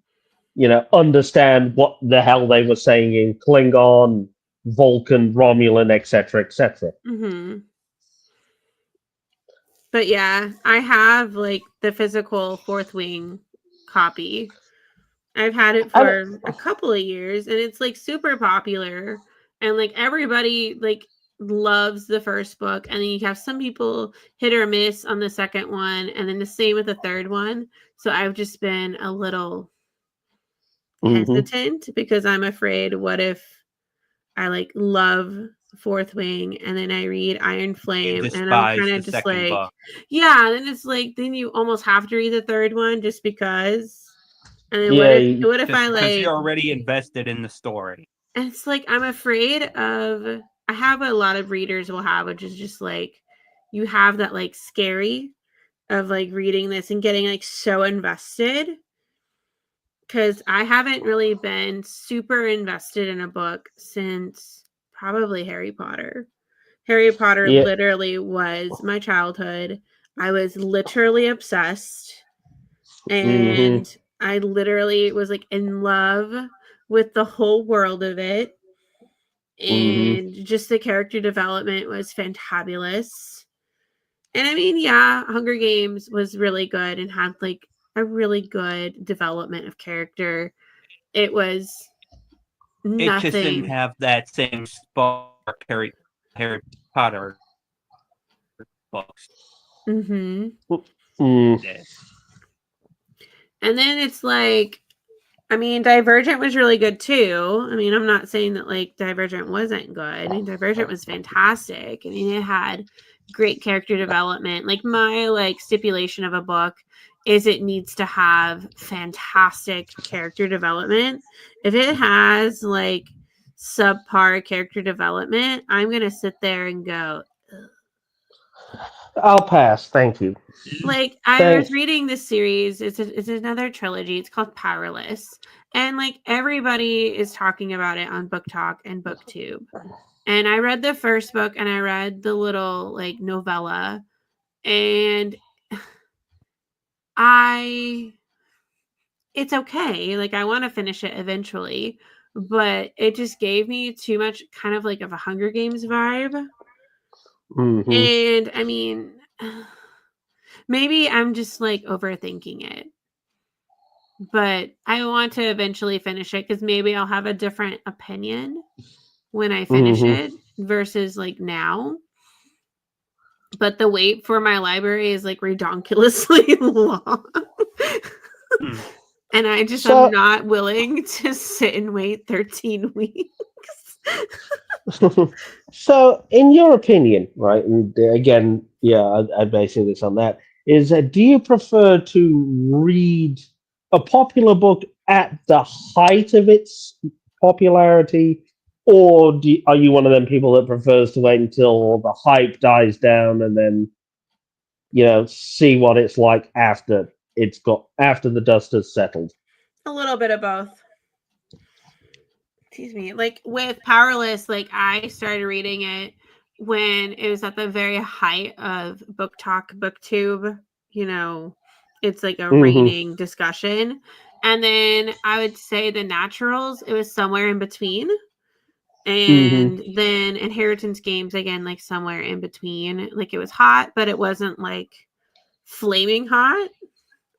understand what the hell they were saying in Klingon, Vulcan, Romulan, etc., etc. Mm-hmm. But yeah, I have like the physical Fourth Wing copy. I've had it And for a couple of years and it's like super popular and like everybody like loves the first book and then you have some people hit or miss on the second one and then the same with the third one. So I've just been a little mhm. hesitant because I'm afraid what if I like love Fourth Wing, and then I read Iron Flame, and I'm despise kind the of just second like, book. yeah. Then it's like, then you almost have to read the third one just because. And then Yeah, what if Just I because like? you're already invested in the story. And it's like I'm afraid of. I have a lot of readers will have, which is just like you have that like scary of like reading this and getting like so invested. Because I haven't really been super invested in a book since probably Harry Potter. Harry Potter yeah. literally was my childhood. I was literally obsessed. Mm-hmm. And I literally was like in love with the whole world of it. Mm-hmm. And just the character development was fantabulous. And I mean, yeah, Hunger Games was really good and had like a really good development of character. It was It just didn't nothing. have that same spark Harry Potter books Mm-hmm. Mm. did. And then it's like, I mean, Divergent was really good too. I mean, I'm not saying that like Divergent wasn't good. I mean, Divergent was fantastic. I mean, it had great character development. Like my like stipulation of a book is it needs to have fantastic character development. If it has like subpar character development, I'm going to sit there and go, I'll pass. Thank you. like I was Thanks. reading this series. It's another trilogy. It's called Powerless, and like everybody is talking about it on Book Talk and BookTube. And I read the first book, and I read the little like novella, and I it's okay. Like I want to finish it eventually, but it just gave me too much kind of like of a Hunger Games vibe. Mm-hmm. And I mean, maybe I'm just like overthinking it. But I want to eventually finish it because maybe I'll have a different opinion when I finish Mm-hmm. it versus like now. But the wait for my library is like redonkulously long. Hmm. And I just am So, not willing to sit and wait 13 weeks. so in your opinion, right? And again, yeah, I'm basing this on that. Is do you prefer to read a popular book at the height of its popularity, or are you one of them people that prefers to wait until the hype dies down and then see what it's like after the dust has settled? A little bit of both. Excuse me. Like with Powerless, like I started reading it when it was at the very height of Book Talk, BookTube. You know, it's like a Mm-hmm. reigning discussion. And then I would say the Naturals, it was somewhere in between. Mm-hmm. And then Inheritance Games, again, like somewhere in between. Like it was hot, but it wasn't like flaming hot.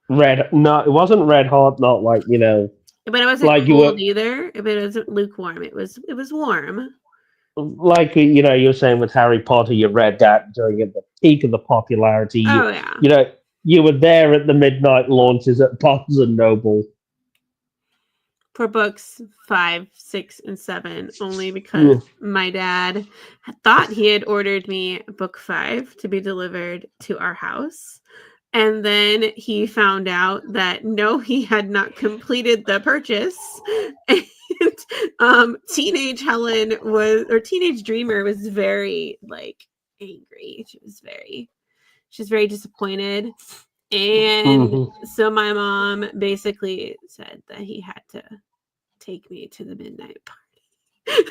Red, no, it wasn't red hot, not like But it wasn't like you cold were either. But it wasn't lukewarm. It was warm. like you're saying with Harry Potter, you read that during at the peak of the popularity. Oh yeah. You were there at the midnight launches at Barnes and Noble. For books 5, 6, and 7, only because Mm. my dad thought he had ordered me book 5 to be delivered to our house. And then he found out that no, he had not completed the purchase. And teenage Helen teenage Dreamer was very like angry. She's very disappointed. And Mhm. so my mom basically said that he had to take me to the midnight party.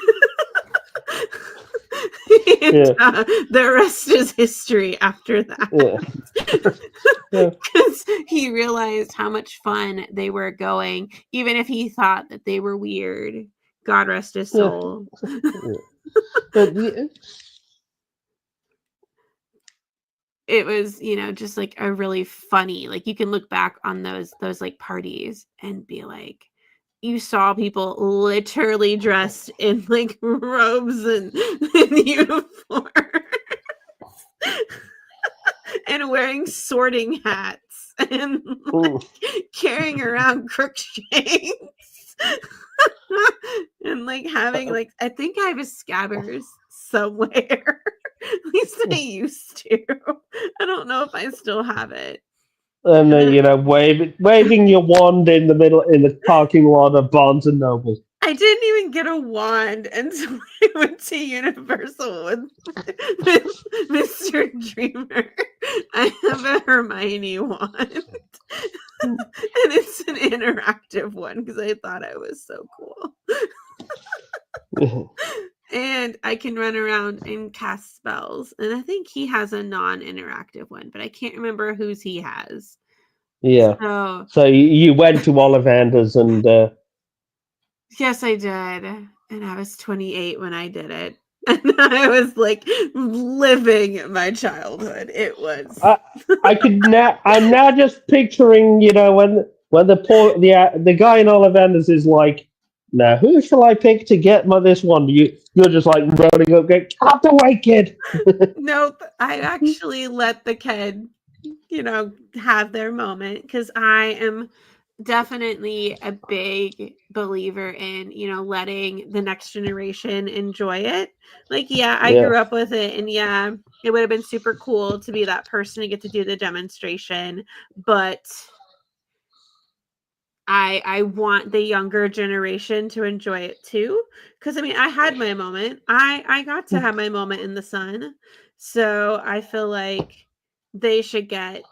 And Yeah, the rest is history after that. yeah, yeah, Because he realized how much fun they were going, even if he thought that they were weird. God rest his yeah, soul. yeah. But yeah, It was, just like a really funny, like you can look back on those like parties and be like, you saw people literally dressed in like robes and uniforms and wearing sorting hats and like mm, carrying around crookshanks. and like having like I think I have a scabbers somewhere. At least I used to. I don't know if I still have it. And And then waving your wand in the parking lot of Barnes and Noble. I didn't even get a wand until I went to Universal with Mr. Dreamer. I have a Hermione wand. And it's an interactive one because I thought I was so cool. And I can run around and cast spells. And I think he has a non-interactive one, but I can't remember whose he has. Yeah. So you went to Ollivander's and yes, I did. And I was 28 when I did it. And I was like living my childhood. It was. I'm now just picturing, when the guy in Ollivander's is like, now who shall I pick to get this one? You're just like running up, get out the way, kid. Nope. I actually let the kid, have their moment because I am definitely a big believer in, letting the next generation enjoy it. Like, I grew up with it, and it would have been super cool to be that person to get to do the demonstration, but I want the younger generation to enjoy it too. Because I had my moment. I got to have my moment in the sun. So I feel like they should get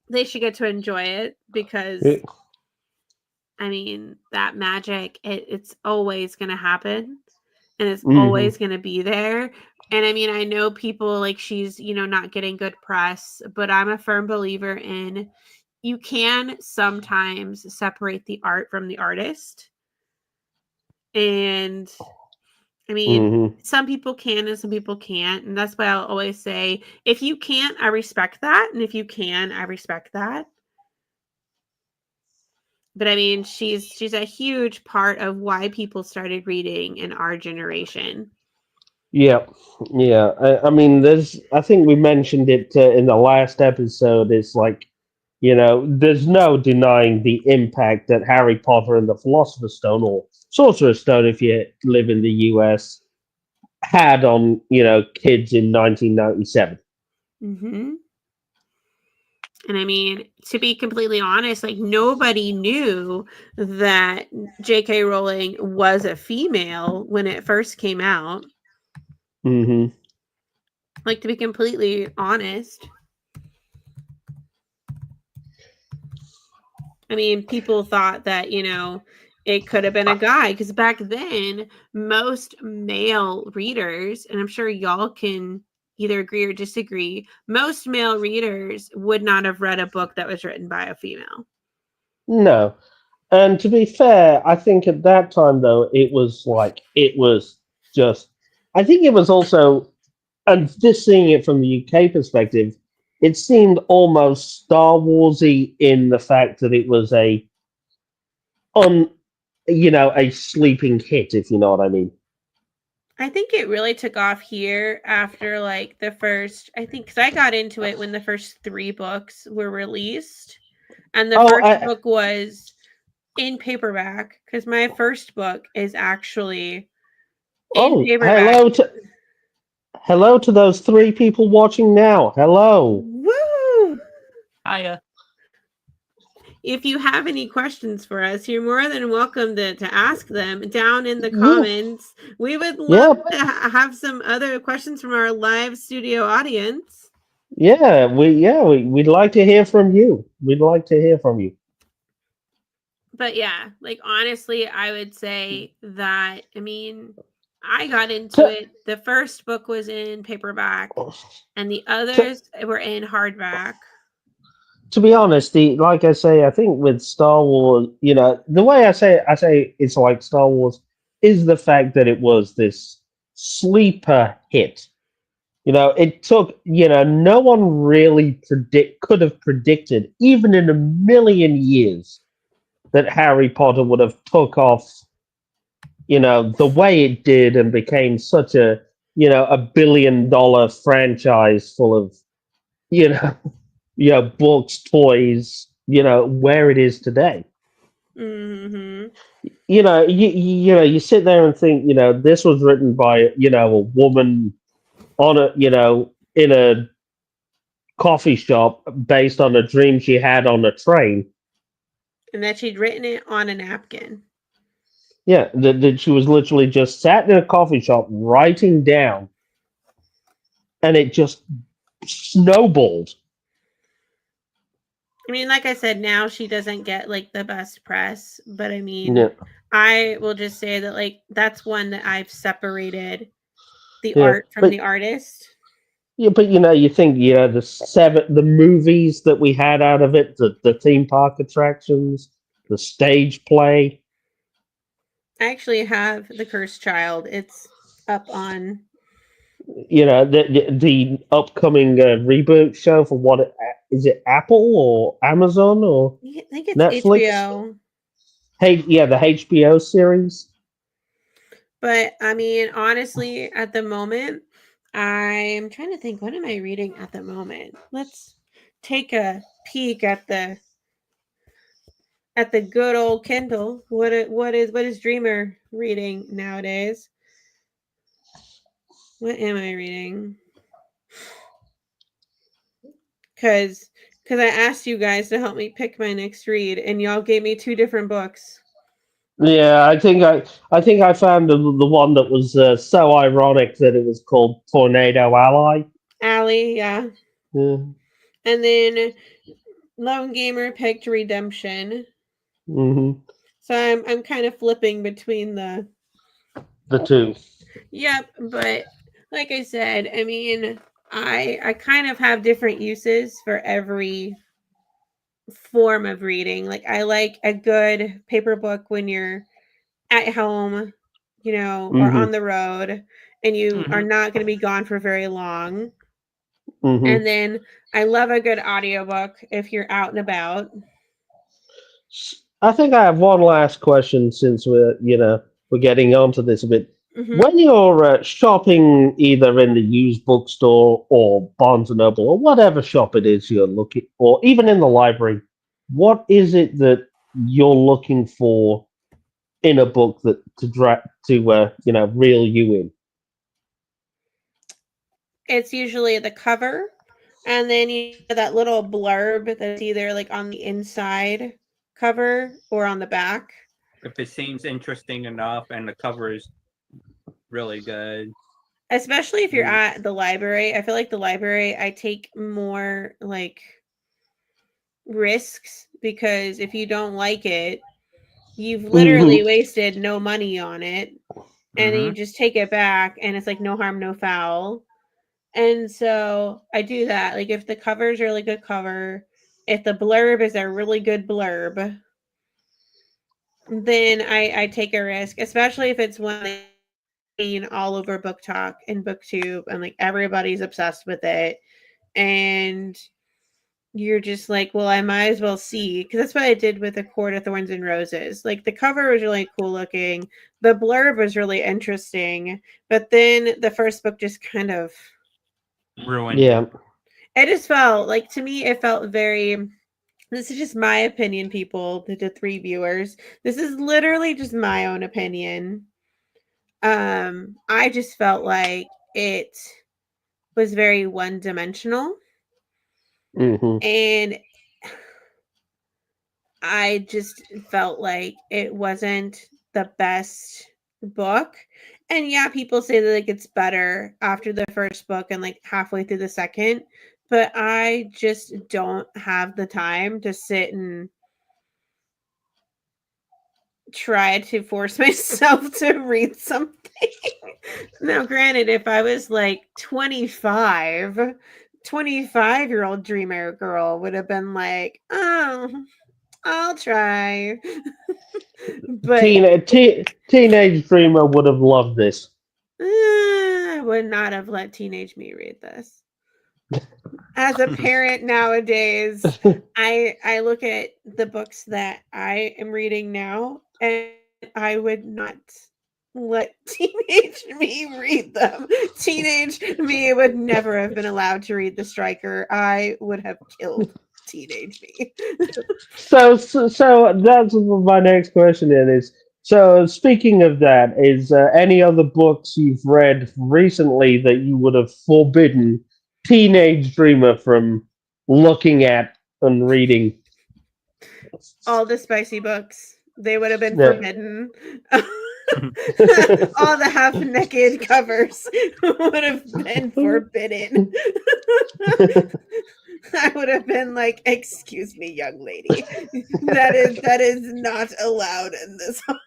to enjoy it because that magic, it's always gonna happen and it's always gonna be there. And I know people like she's, not getting good press, but I'm a firm believer in you can sometimes separate the art from the artist. And some people can and some people can't. And that's why I'll always say, if you can't, I respect that. And if you can, I respect that. But she's a huge part of why people started reading in our generation. Yeah. I think we mentioned it in the last episode. It's like, there's no denying the impact that Harry Potter and the Philosopher's Stone, or Sorcerer's Stone, if you live in the US, had on, kids in 1997. Mm-hmm. And to be completely honest, like nobody knew that J.K. Rowling was a female when it first came out. Mm-hmm. Like, to be completely honest. People thought that, it could have been a guy. Because back then, most male readers, and I'm sure y'all can either agree or disagree, most male readers would not have read a book that was written by a female. No. And to be fair, I think at that time, though, it was just, I think it was also, and just seeing it from the UK perspective, it seemed almost Star Warsy in the fact that it was a sleeping hit, if you know what I mean. I think it really took off here after like the first, because I got into it when the first 3 books were released. And the first book was in paperback, because my first book is actually in paperback. Hello to those 3 people watching now. Hello. Woo! Hiya. If you have any questions for us, you're more than welcome to ask them down in the comments. We would love to have some other questions from our live studio audience. We'd like to hear from you. But like honestly, I would say that I got into it. The first book was in paperback, and the others were in hardback. To be honest, like I say, I think with Star Wars, the way I say it's like Star Wars is the fact that it was this sleeper hit. It took, no one really could have predicted, even in a million years, that Harry Potter would have took off, the way it did and became such a $1 billion franchise full of, books, toys, where it is today. Mm-hmm. you sit there and think, this was written by, a woman on a, in a coffee shop based on a dream she had on a train. And that she'd written it on a napkin. Yeah, that she was literally just sat in a coffee shop writing down, and it just snowballed. I mean, like I said, now she doesn't get like the best press, but I mean, Yeah, I will just say that like that's one that I've separated the yeah, art from the artist. but you think the movies that we had out of it, the theme park attractions, the stage play. I actually have The Cursed Child. It's up on. The upcoming reboot show for is it Apple or Amazon or I think it's Netflix? HBO. Hey, yeah, the HBO series. But I mean, honestly, at the moment, I'm trying to think. What am I reading at the moment? Let's take a peek at the good old Kindle. What is Dreamer reading nowadays? What am I reading? Because I asked you guys to help me pick my next read, and y'all gave me two different books. Yeah, I think I found the one that was so ironic that it was called Tornado Ally. Allie, yeah, Yeah. and then Lone Gamer picked Redemption. Hmm. So I'm kind of flipping between the. The two. Yep, but like I said, I mean, I kind of have different uses for every form of reading. Like I like a good paper book when you're at home, or Hmm. on the road and you are Hmm. not going to be gone for very long. Hmm. And then I love a good audiobook if you're out and about. I think I have one last question since we're getting onto this a bit. Hmm. When you're shopping either in the used bookstore or Barnes and Noble or whatever shop it is you're looking, or even in the library, what is it that you're looking for in a book that to reel you in? It's usually the cover, and then that little blurb that's either like on the inside cover or on the back. If it seems interesting enough and the cover is really good. Especially if you're Mm. at the library. I feel like the library I take more like risks because if you don't like it, you've Hmm. literally wasted no money on it, and then you Hmm. just take it back and it's like no harm no foul. And so I do that. Like if the cover is a really good cover, if the blurb is a really good blurb, then I take a risk, especially if it's one that's seen all over Book Talk and BookTube and like everybody's obsessed with it. And you're just like, well, I might as well see, because that's what I did with A Court of Thorns and Roses. Like the cover was really cool looking, the blurb was really interesting, but then the first book just kind of, Ruined Yeah. it. it just felt like, to me it felt very, this is just my opinion, people, the three viewers, this is literally just my own opinion. I just felt like it was very one dimensional, Hmm. and I just felt like it wasn't the best book. And yeah, people say that like it's better after the first book and like halfway through the second, but I just don't have the time to sit and try to force myself to read something. Now, granted, if I was like 25-year-old dreamer girl would have been like, oh, I'll try. But Teenage Dreamer would have loved this. I would not have let teenage me read this. As a parent nowadays, I look at the books that I am reading now, and I would not let teenage me read them. Teenage me would never have been allowed to read The Striker. I would have killed teenage me. So that's my next question then is, So, speaking of that, is any other books you've read recently that you would have forbidden Teenage Dreamer from looking at and reading? All the spicy books, they would have been Yeah. forbidden. All the half naked covers would have been forbidden. I would have been like, "Excuse me, young lady, that is not allowed in this." But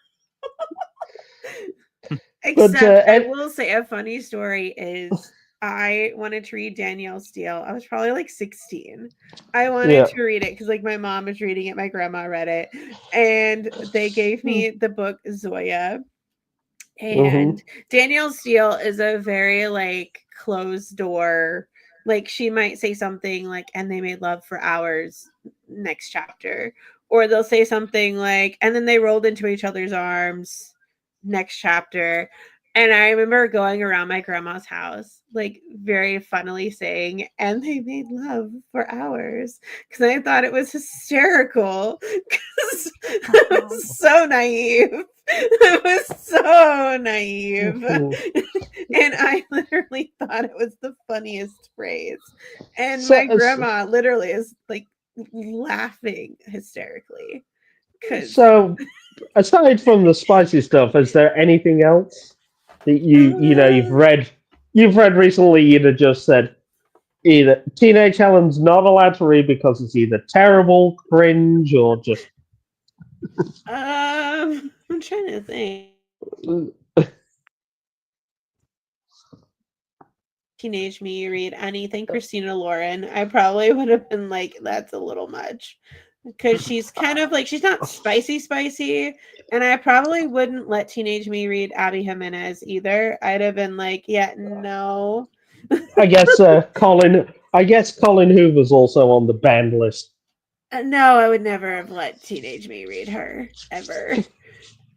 Except, I will say a funny story is I wanted to read Danielle Steele. I was probably like 16. I wanted yeah. to read it because like my mom was reading it, my grandma read it, and they gave me the book Zoya. Hmm. And Danielle Steele is a very like closed door. Like she might say something like, and they made love for hours next chapter. Or they'll say something like, and then they rolled into each other's arms next chapter. And I remember going around my grandma's house, like very funnily saying, and they made love for hours. Because I thought it was hysterical. Because I was so naive. I was so naive. And I literally thought it was the funniest phrase. And So, my grandma literally is like laughing hysterically. Because so, aside from the spicy stuff, is there anything else that you've uh, read? You've read recently. You'd have just said either Teenage Helen's not allowed to read because it's either terrible, cringe, or just I'm trying to think. Teenage me read anything Christina Lauren, I probably would have been like, that's a little much. Because she's kind of like, she's not spicy. And I probably wouldn't let teenage me read Abby Jimenez either. I'd have been like, yeah, no. I guess Colin. I guess Colin Hoover's also on the banned list. No, I would never have let teenage me read her ever.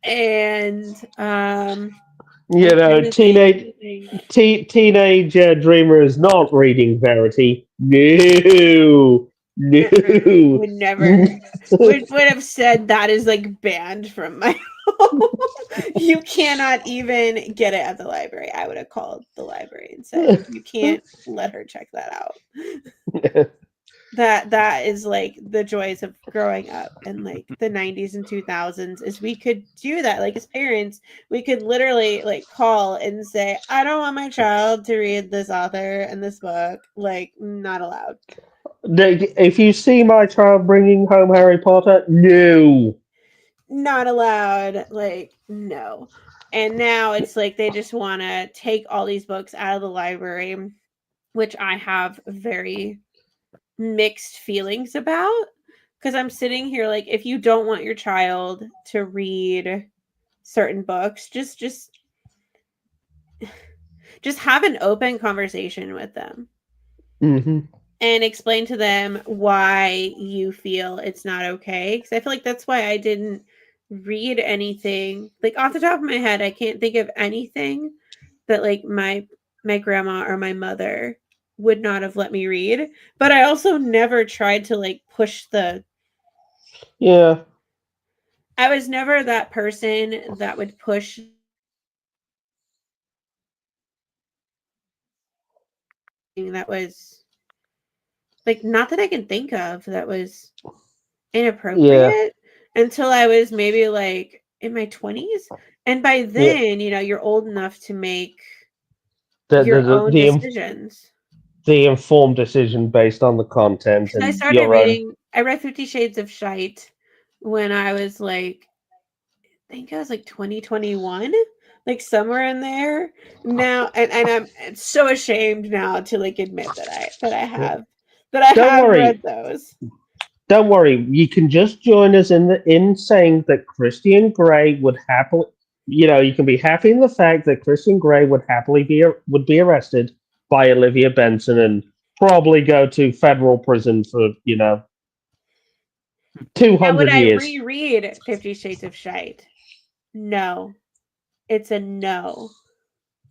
And You I'm know, trying to think. teenage dreamer is not reading Verity. No, no. Would never would have said that is like banned from my home. You cannot even get it at the library. I would have called the library and said, you can't let her check that out. That is like the joys of growing up in like the 90s and 2000s is we could do that. Like as parents, we could literally like call and say, I don't want my child to read this author and this book. Like not allowed. If you see my child bringing home Harry Potter, no. Not allowed. Like no. And now it's like they just want to take all these books out of the library, which I have very mixed feelings about, because I'm sitting here like, if you don't want your child to read certain books, just have an open conversation with them Hmm. and explain to them why you feel it's not okay, because I feel like that's why I didn't read anything like off the top of my head. I can't think of anything that like my grandma or my mother would not have let me read, but I also never tried to like push the Yeah, I was never that person that would push that was like not that I can think of that was yeah, inappropriate until I was maybe like in my 20s. And by yeah. then, you're old enough to make The the your the, own the, inf- decisions. the informed decision based on the content Because I and started your own. reading, I read 50 Shades of Shite when I was like, I think I was like 2021, like somewhere in there. Now, and I'm so ashamed now to like admit that I Don't have read worry, those. don't worry. You can just join us in saying that Christian Grey would happily. You can be happy in the fact that Christian Grey would happily be arrested by Olivia Benson and probably go to federal prison for two Now, would hundred I years. reread 50 Shades of Shite? No. It's a no.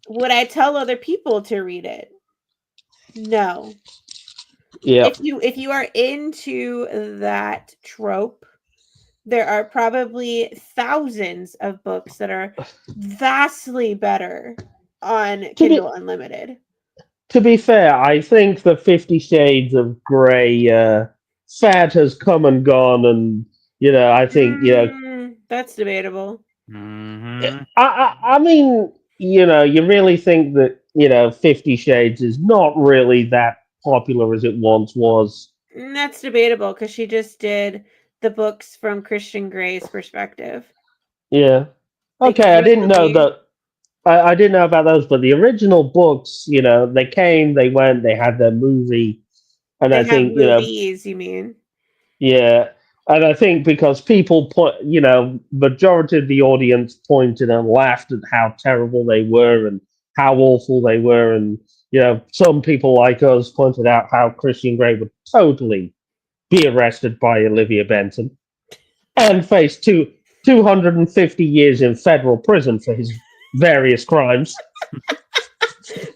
Would I tell other people to read it? No. Yeah. If you are into that trope, there are probably thousands of books that are vastly better on To be Kindle Unlimited. to be fair, I think the 50 Shades of Grey fad has come and gone, and I think That's debatable. Mm-hmm. I mean, you really think that 50 Shades is not really that popular as it once was. That's debatable because she just did the books from Christian Grey's perspective. Yeah. Like Okay, I the didn't know movie. that. I didn't know about those, but the original books, they came, they went, they had their movie, and I They have think, movies, you mean? yeah, and I think because people majority of the audience pointed and laughed at how terrible they were and how awful they were, and some people like us pointed out how Christian Grey would totally be arrested by Olivia Benson and face 250 years in federal prison for his various crimes.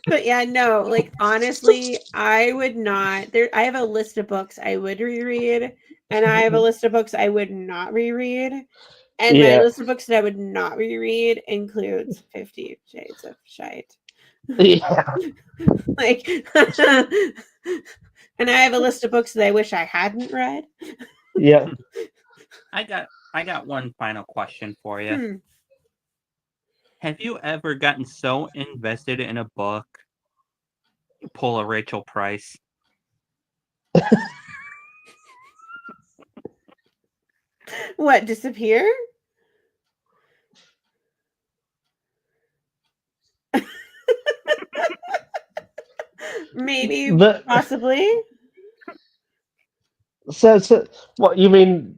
But yeah, no, like honestly, I would not. I have a list of books I would reread, and I have a list of books I would not reread. And my Yeah, list of books that I would not reread includes 50 Shades of Shite. yeah. Like, and I have a list of books that I wish I hadn't read. Yeah. I got one final question for you. Hmm. Have you ever gotten so invested in a book you pull a Rachel Price? What, disappear? Maybe, The, possibly. so what you mean,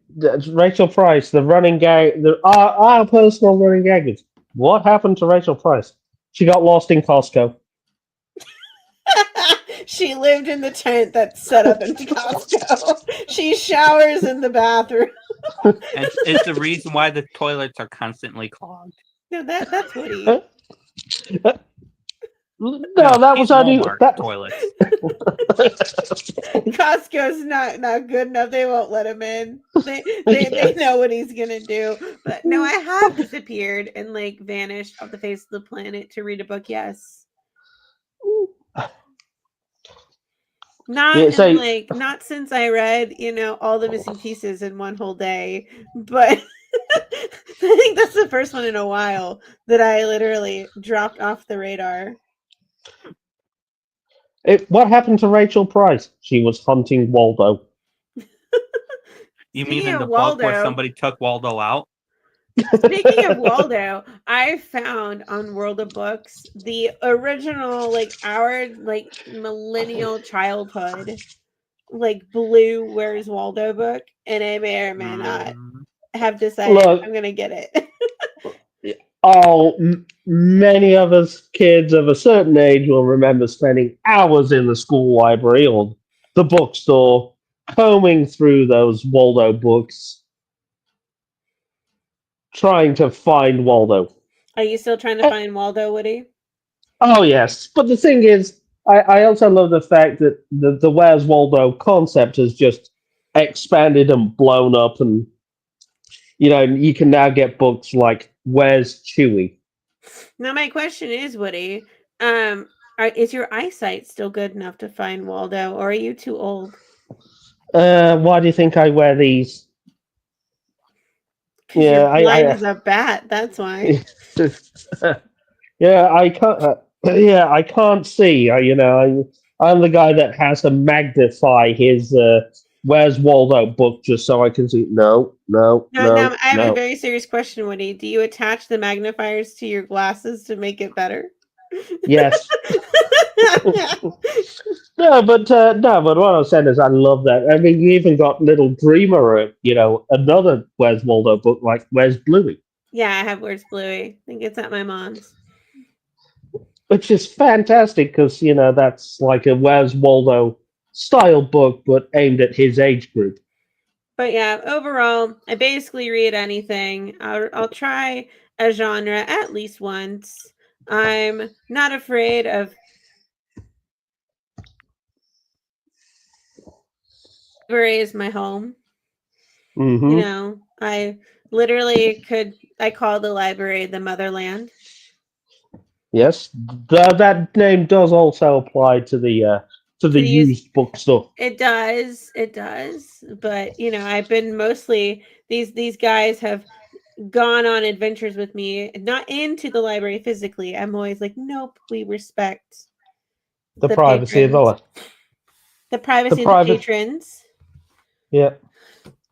Rachel Price, the running gag, our personal running gag is what happened to Rachel Price? She got lost in Costco. She lived in the tent that's set up in Costco. She showers in the bathroom. And it's the reason why the toilets are constantly clogged. No, that's Woody. No, No, that she's was only Walmart that. toilets. Costco's not good enough. They won't let him in. They know what he's gonna do. But no, I have disappeared and like vanished off the face of the planet to read a book. Yes. Yeah, so Not since I read, all the missing pieces in one whole day, but I think that's the first one in a while that I literally dropped off the radar. what happened to Rachel Price? She was hunting Waldo. You mean Speaking in of the book where Waldo, somebody took Waldo out? Speaking of Waldo, I found on World of Books the original, like our like millennial childhood, like blue Where's Waldo book, and I may or may not Mm, have decided Look, I'm gonna get it. many of us kids of a certain age will remember spending hours in the school library or the bookstore, combing through those Waldo books, trying to find Waldo. Are you still trying to Eh, find Waldo, Woody? Oh yes, but the thing is, I also love the fact that the Where's Waldo concept has just expanded and blown up, and you can now get books like Where's Chewy. Now my question is, Woody, is your eyesight still good enough to find Waldo, or are you too old? Why do you think I wear these? Because you're Yeah, blind as a bat. That's why. yeah, I can't. Yeah, I can't see. I'm the guy that has to magnify his Where's Waldo book just so I can see. No, no, Now no, I have a no. very serious question, Woody. Do you attach the magnifiers to your glasses to make it better? Yes. No, but what I was saying is I love that. I mean, you even got little Dreamer, another Where's Waldo book like Where's Bluey, Yeah, I have Where's Bluey. I think it's at my mom's. which is fantastic because that's like a Where's Waldo style book, but aimed at his age group. But yeah, overall, I basically read anything. I'll try a genre at least once. I'm not afraid of library is my home. Hmm. I literally I call the library the motherland. Yes, that name does also apply to the To use used bookstore. It does. But I've been mostly these guys have gone on adventures with me, not into the library physically. I'm always like, nope, we respect The the privacy of patrons, the the privacy of the private. patrons. Yeah,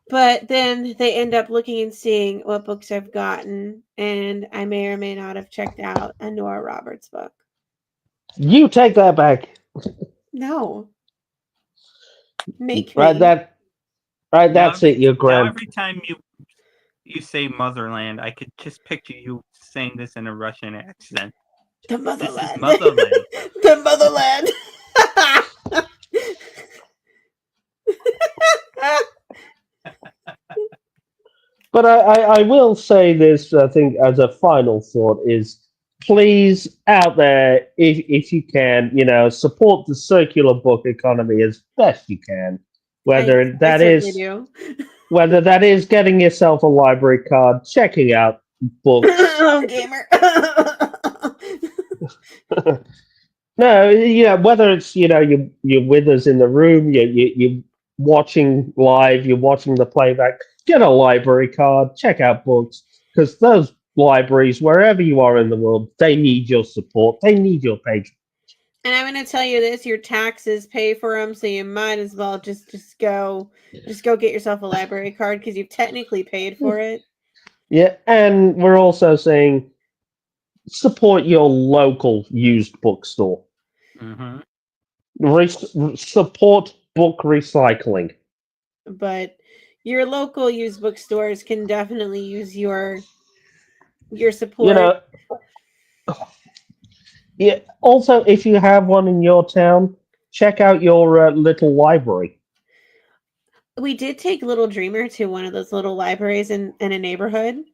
But then they end up looking and seeing what books I've gotten, and I may or may not have checked out a Nora Roberts book. you take that back. No, make Right, me. that's it. Your now grand. every time you say motherland, I could just picture you saying this in a Russian accent. The This is motherland. motherland. The motherland. But I will say this, I think, as a final thought is please out there, if you can, support the circular book economy as best you can. I, Whether I that certainly is do. whether that is getting yourself a library card, checking out books. Lone gamer. No, whether it's you're with us in the room, you're watching live, you're watching the playback. Get a library card, check out books, because those libraries, wherever you are in the world, they need your support. They need your patronage. And I'm going to tell you this: your taxes pay for them, so you might as well just go get yourself a library card because you've technically paid for it. Yeah, and we're also saying support your local used bookstore. Mm-hmm. Support book recycling. But your local used bookstores can definitely use your You support. know, yeah. Also, if you have one in your town, check out your little library. We did take little Dreamer to one of those little libraries in a neighborhood.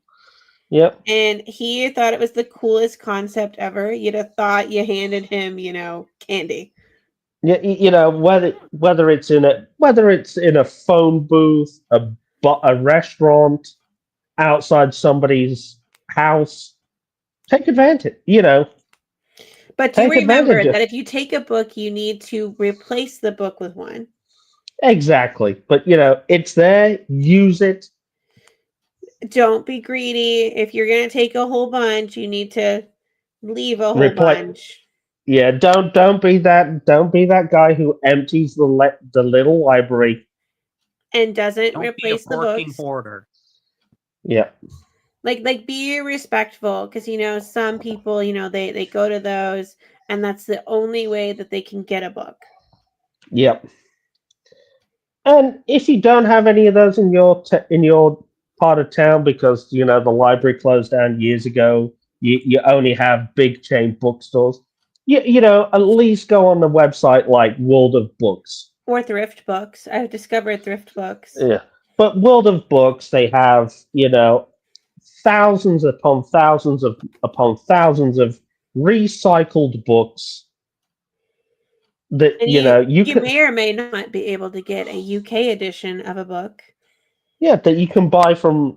Yep. And he thought it was the coolest concept ever. You'd have thought you handed him, candy. Yeah. Whether it's in a phone booth, a restaurant, outside somebody's house, take advantage. But do Take remember advantage of that if you take a book, you need to replace the book with one. exactly. But it's there. Use it. Don't be greedy. If you're going to take a whole bunch, you need to leave a whole Replace. bunch. Yeah. Don't be that guy who empties the little library. And doesn't Don't be a replace the barking books. hoarder. Yeah. Like be respectful, because some people, they go to those and that's the only way that they can get a book. Yep. And if you don't have any of those in your part of town because the library closed down years ago, you only have big chain bookstores. At least go on the website like World of Books. Or thrift books. I've discovered thrift books. Yeah, but World of Books, they have thousands upon thousands of recycled books that And you you can. may or may not be able to get a UK edition of a book. Yeah, that you can buy from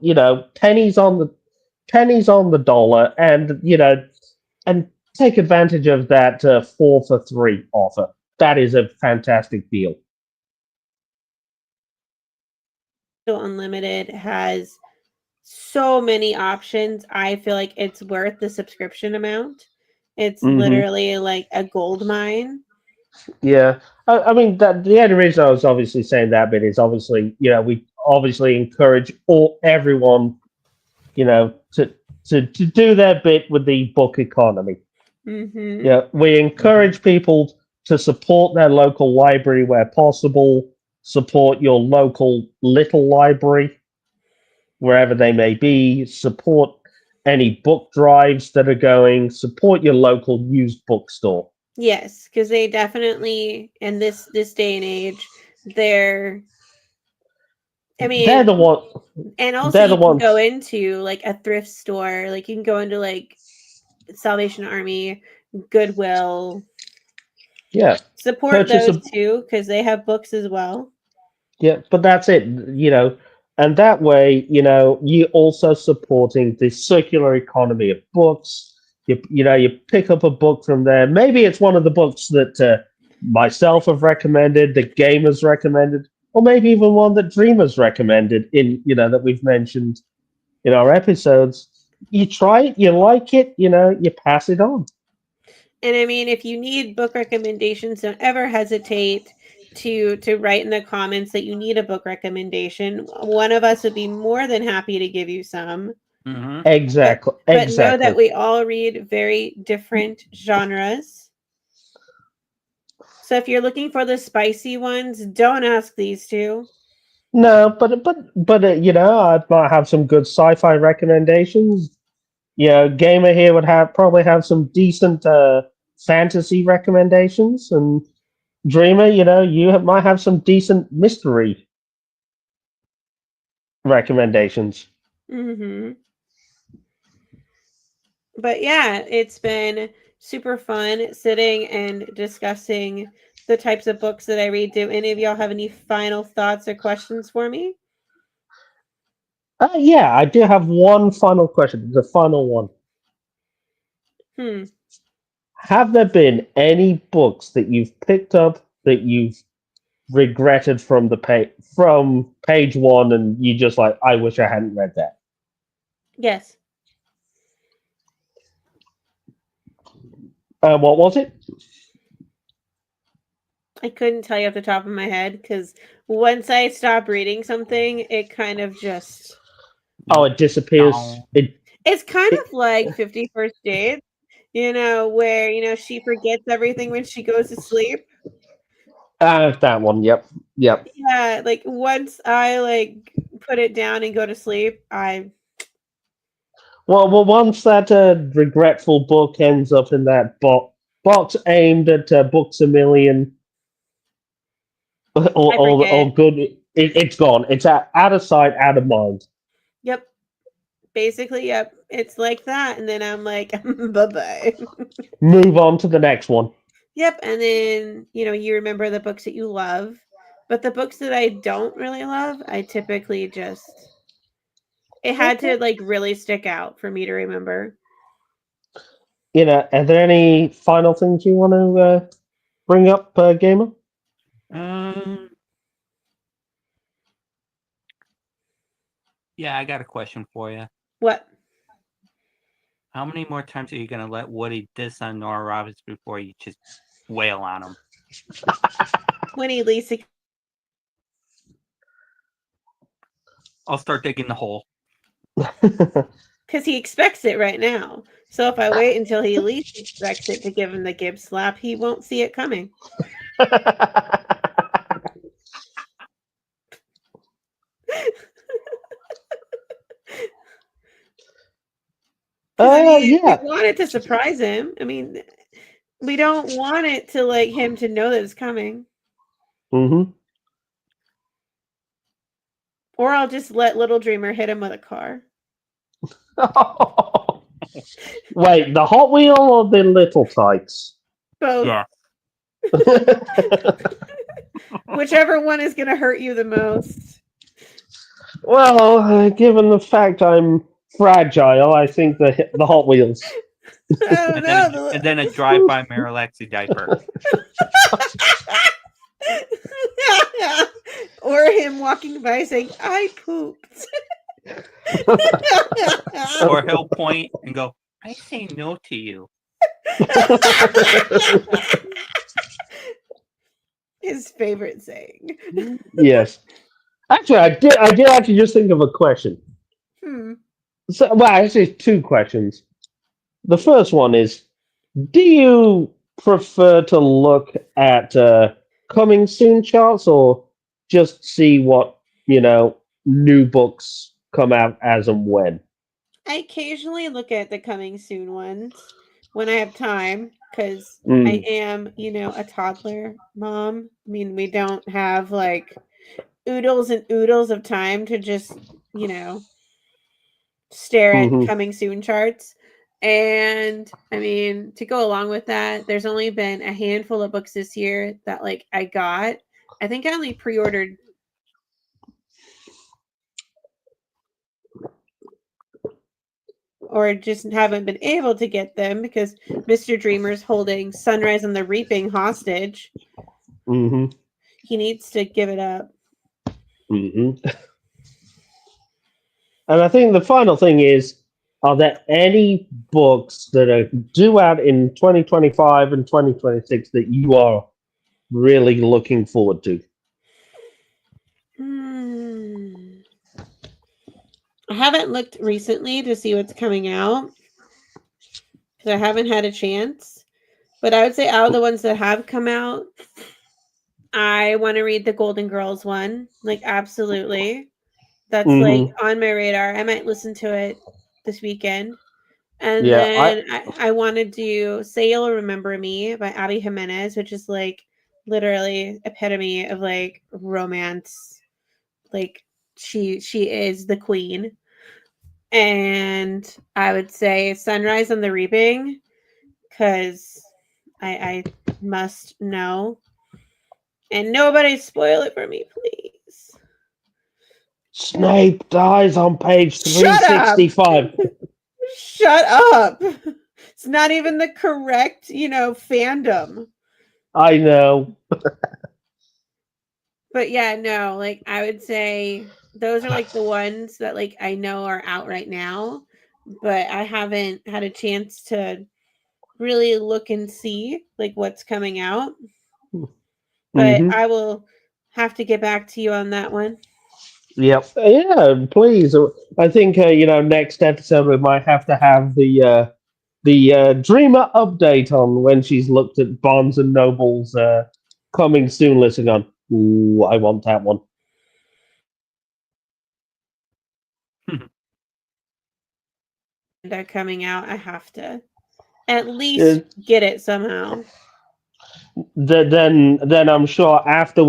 pennies on the dollar, and take advantage of that 4 for 3 offer. That is a fantastic deal. Unlimited has so many options. I feel like it's worth the subscription amount. It's Hmm. literally like a gold mine. Yeah, I mean that the only reason I was obviously saying that bit is obviously we obviously encourage everyone to do their bit with the book economy. Mm-hmm. Yeah, we encourage people to support their local library where possible, support your local little library wherever they may be, support any book drives that are going, support your local used bookstore. Yes, because they definitely in this day and age, they're. I They're mean, the one. and also They're the you can go ones. into like a thrift store, like you can go into like Salvation Army, Goodwill. Yeah, Support purchase those a too because they have books as well. yeah, but that's it. And that way, you're also supporting the circular economy of books. You pick up a book from there. Maybe it's one of the books that myself have recommended, the gamers recommended, or maybe even one that Dreamers recommended that we've mentioned in our episodes. You try it, you like it, you pass it on. And I mean, if you need book recommendations, don't ever hesitate to write in the comments that you need a book recommendation. One of us would be more than happy to give you some. Mm-hmm. Exactly. But know that Exactly. we all read very different genres. So if you're looking for the spicy ones, don't ask these two. No, but I might have some good sci-fi recommendations. Gamer here would probably have some decent fantasy recommendations, and Dreamer, might have some decent mystery recommendations. Mm-hmm. But yeah, it's been super fun sitting and discussing the types of books that I read. Do any of y'all have any final thoughts or questions for me? Yeah, I do have one final question. The final one. Hmm. Have there been any books that you've picked up that you've regretted from page one, and you just like, I wish I hadn't read that? Yes. What was it? I couldn't tell you off the top of my head because once I stop reading something, it kind of just. Oh, it disappears. No. It's kind It of like 51st Dates, where, she forgets everything when she goes to sleep. that one. Yep. Yep. Yeah, like once I put it down and go to sleep, Well, once that regretful book ends up in that box aimed at Books a Million, or, I forget. or good, it's gone. It's out of sight, out of mind. Yep. Basically, yep. It's like that. And then I'm like, bye bye. Move on to the next one. Yep. And then, you remember the books that you love. But the books that I don't really love, I typically just. It had to really stick out for me to remember. Are there any final things you want to bring up, Gamer? Yeah, I got a question for you. What? How many more times are you gonna let Woody diss on Nora Roberts before you just wail on him? When he least. I'll start digging the hole. Because he expects it right now. So if I wait until he least expects it to give him the Gibbs slap, he won't see it coming. We Yeah. want it to surprise him. I mean, we don't want it to him to know that it's coming. Mm-hmm. Or I'll just let Little Dreamer hit him with a car. Wait, the Hot Wheel or the Little Tykes? Both. Yeah. Whichever one is going to hurt you the most. Well, given the fact I'm fragile, I think the Hot Wheels. Oh, and then a drive-by Miralaxy diaper. Or him walking by saying, I pooped. Or he'll point and go, I say no to you. His favorite saying. Yes. Actually, I did actually just think of a question. So, well, actually, two questions. The first one is, do you prefer to look at coming soon charts, or just see what, new books come out as and when? I occasionally look at the coming soon ones when I have time because I Mm. am, a toddler mom. I mean, we don't have oodles and oodles of time to just, stare at Hmm. coming soon charts. And I mean, to go along with that, there's only been a handful of books this year that I got. I think I only pre-ordered or just haven't been able to get them because Mr. Dreamer's holding Sunrise and the Reaping hostage. Mm-hmm. He needs to give it up. Mm-hmm. And I think the final thing is, are there any books that are due out in 2025 and 2026 that you are really looking forward to? I haven't looked recently to see what's coming out because I haven't had a chance. But I would say out of the ones that have come out, I want to read the Golden Girls one. Like, absolutely. That's like Mm-hmm. on my radar. I might listen to it this weekend. And Yeah, then I want to do Say You'll Remember Me by Abby Jimenez, which is like literally epitome of like romance. Like she is the queen. And I would say Sunrise and the Reaping because I must know. And nobody spoil it for me, please. Snape dies on page Shut up! 365. Shut up! It's not even the correct, fandom. I know. But yeah, no, like I would say those are like the ones that like I know are out right now, but I haven't had a chance to really look and see like what's coming out. But Mm-hmm. I will have to get back to you on that one. Yep. Yeah, please. I think next episode we might have to have the Dreamer update on when she's looked at Barnes and Noble's coming soon list and gone, ooh, I want that one. That coming out, I have to at least Uh, get it somehow. then I'm sure after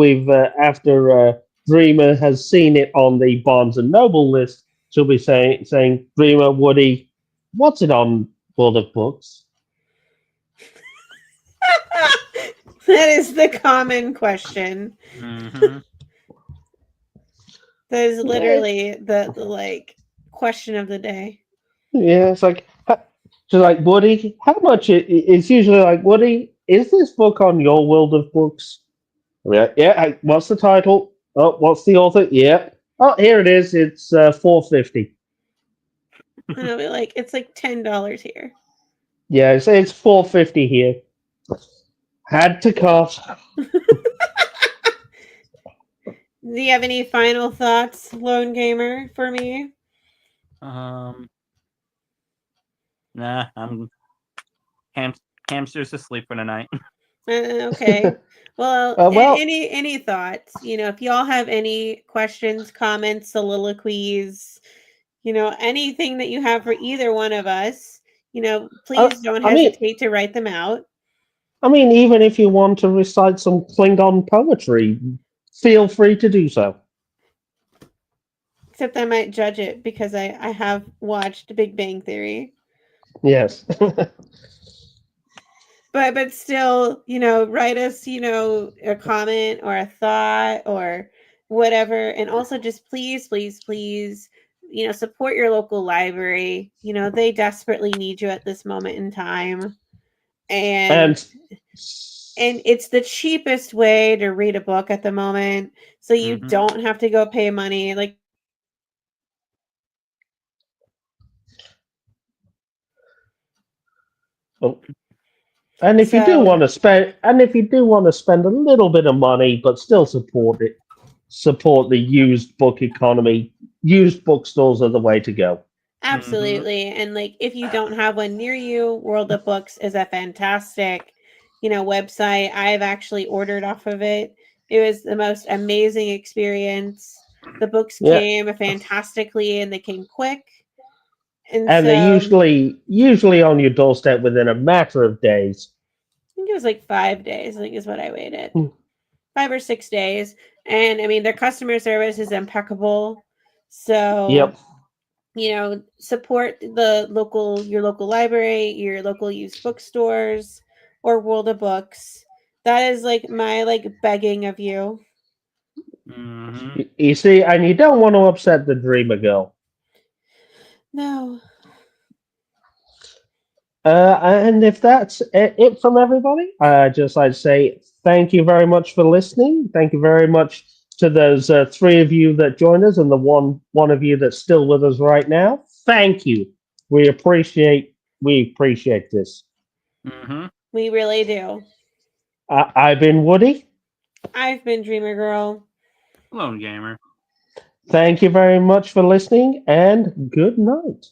Dreamer has seen it on the Barnes and Noble list, she'll be saying Dreamer, Woody, what's it on World of Books? That is the common question. Mm-hmm. That is literally the like question of the day. Yeah, it's like she's like Woody. How much? It's usually like Woody. Is this book on your World of Books? Yeah, yeah. What's the title? Oh, what's the author? Yeah. Oh, here it is. It's 450. And I'll be like, it's like $10 here. Yeah, it's 450 here. Had to cut. Do you have any final thoughts, Lone Gamer, for me? Um, nah, I'm ham- hamsters asleep for the night. Okay. Well, Well, any thoughts? If y'all have any questions, comments, soliloquies, anything that you have for either one of us, I, please don't I mean, hesitate to write them out. even if you want to recite some Klingon poetry, feel free to do so. Except I might judge it because I have watched Big Bang Theory. Yes. But still, write us, a comment or a thought or whatever. And also just please, please, please, support your local library. They desperately need you at this moment in time. And and and it's the cheapest way to read a book at the moment. So you Mm-hmm. don't have to go pay money. Like oh, and if you do so want to spend, a little bit of money, but still support the used book economy. Used bookstores are the way to go. Mm-hmm. absolutely. And like if you don't have one near you, World of Books is a fantastic, website. I've actually ordered off of it. It was the most amazing experience. The books Yeah, came fantastically and they came quick. And and they're so usually on your doorstep within a matter of days. I think it was like 5 days, I think is what I waited. Hmm. 5 or 6 days. And I mean their customer service is impeccable. So Yep. support your local library, your local used bookstores, or World of Books. That is like my like begging of you. Mm-hmm. You see, and you don't want to upset the Dreamer Girl. No. And if that's it from everybody, just I'd say thank you very much for listening. Thank you very much to those three of you that joined us and the one of you that's still with us right now. Thank you. We appreciate this. Mm-hmm. We really do. I've been Woody. I've been Dreamer Girl. Lone Gamer. Thank you very much for listening, and good night.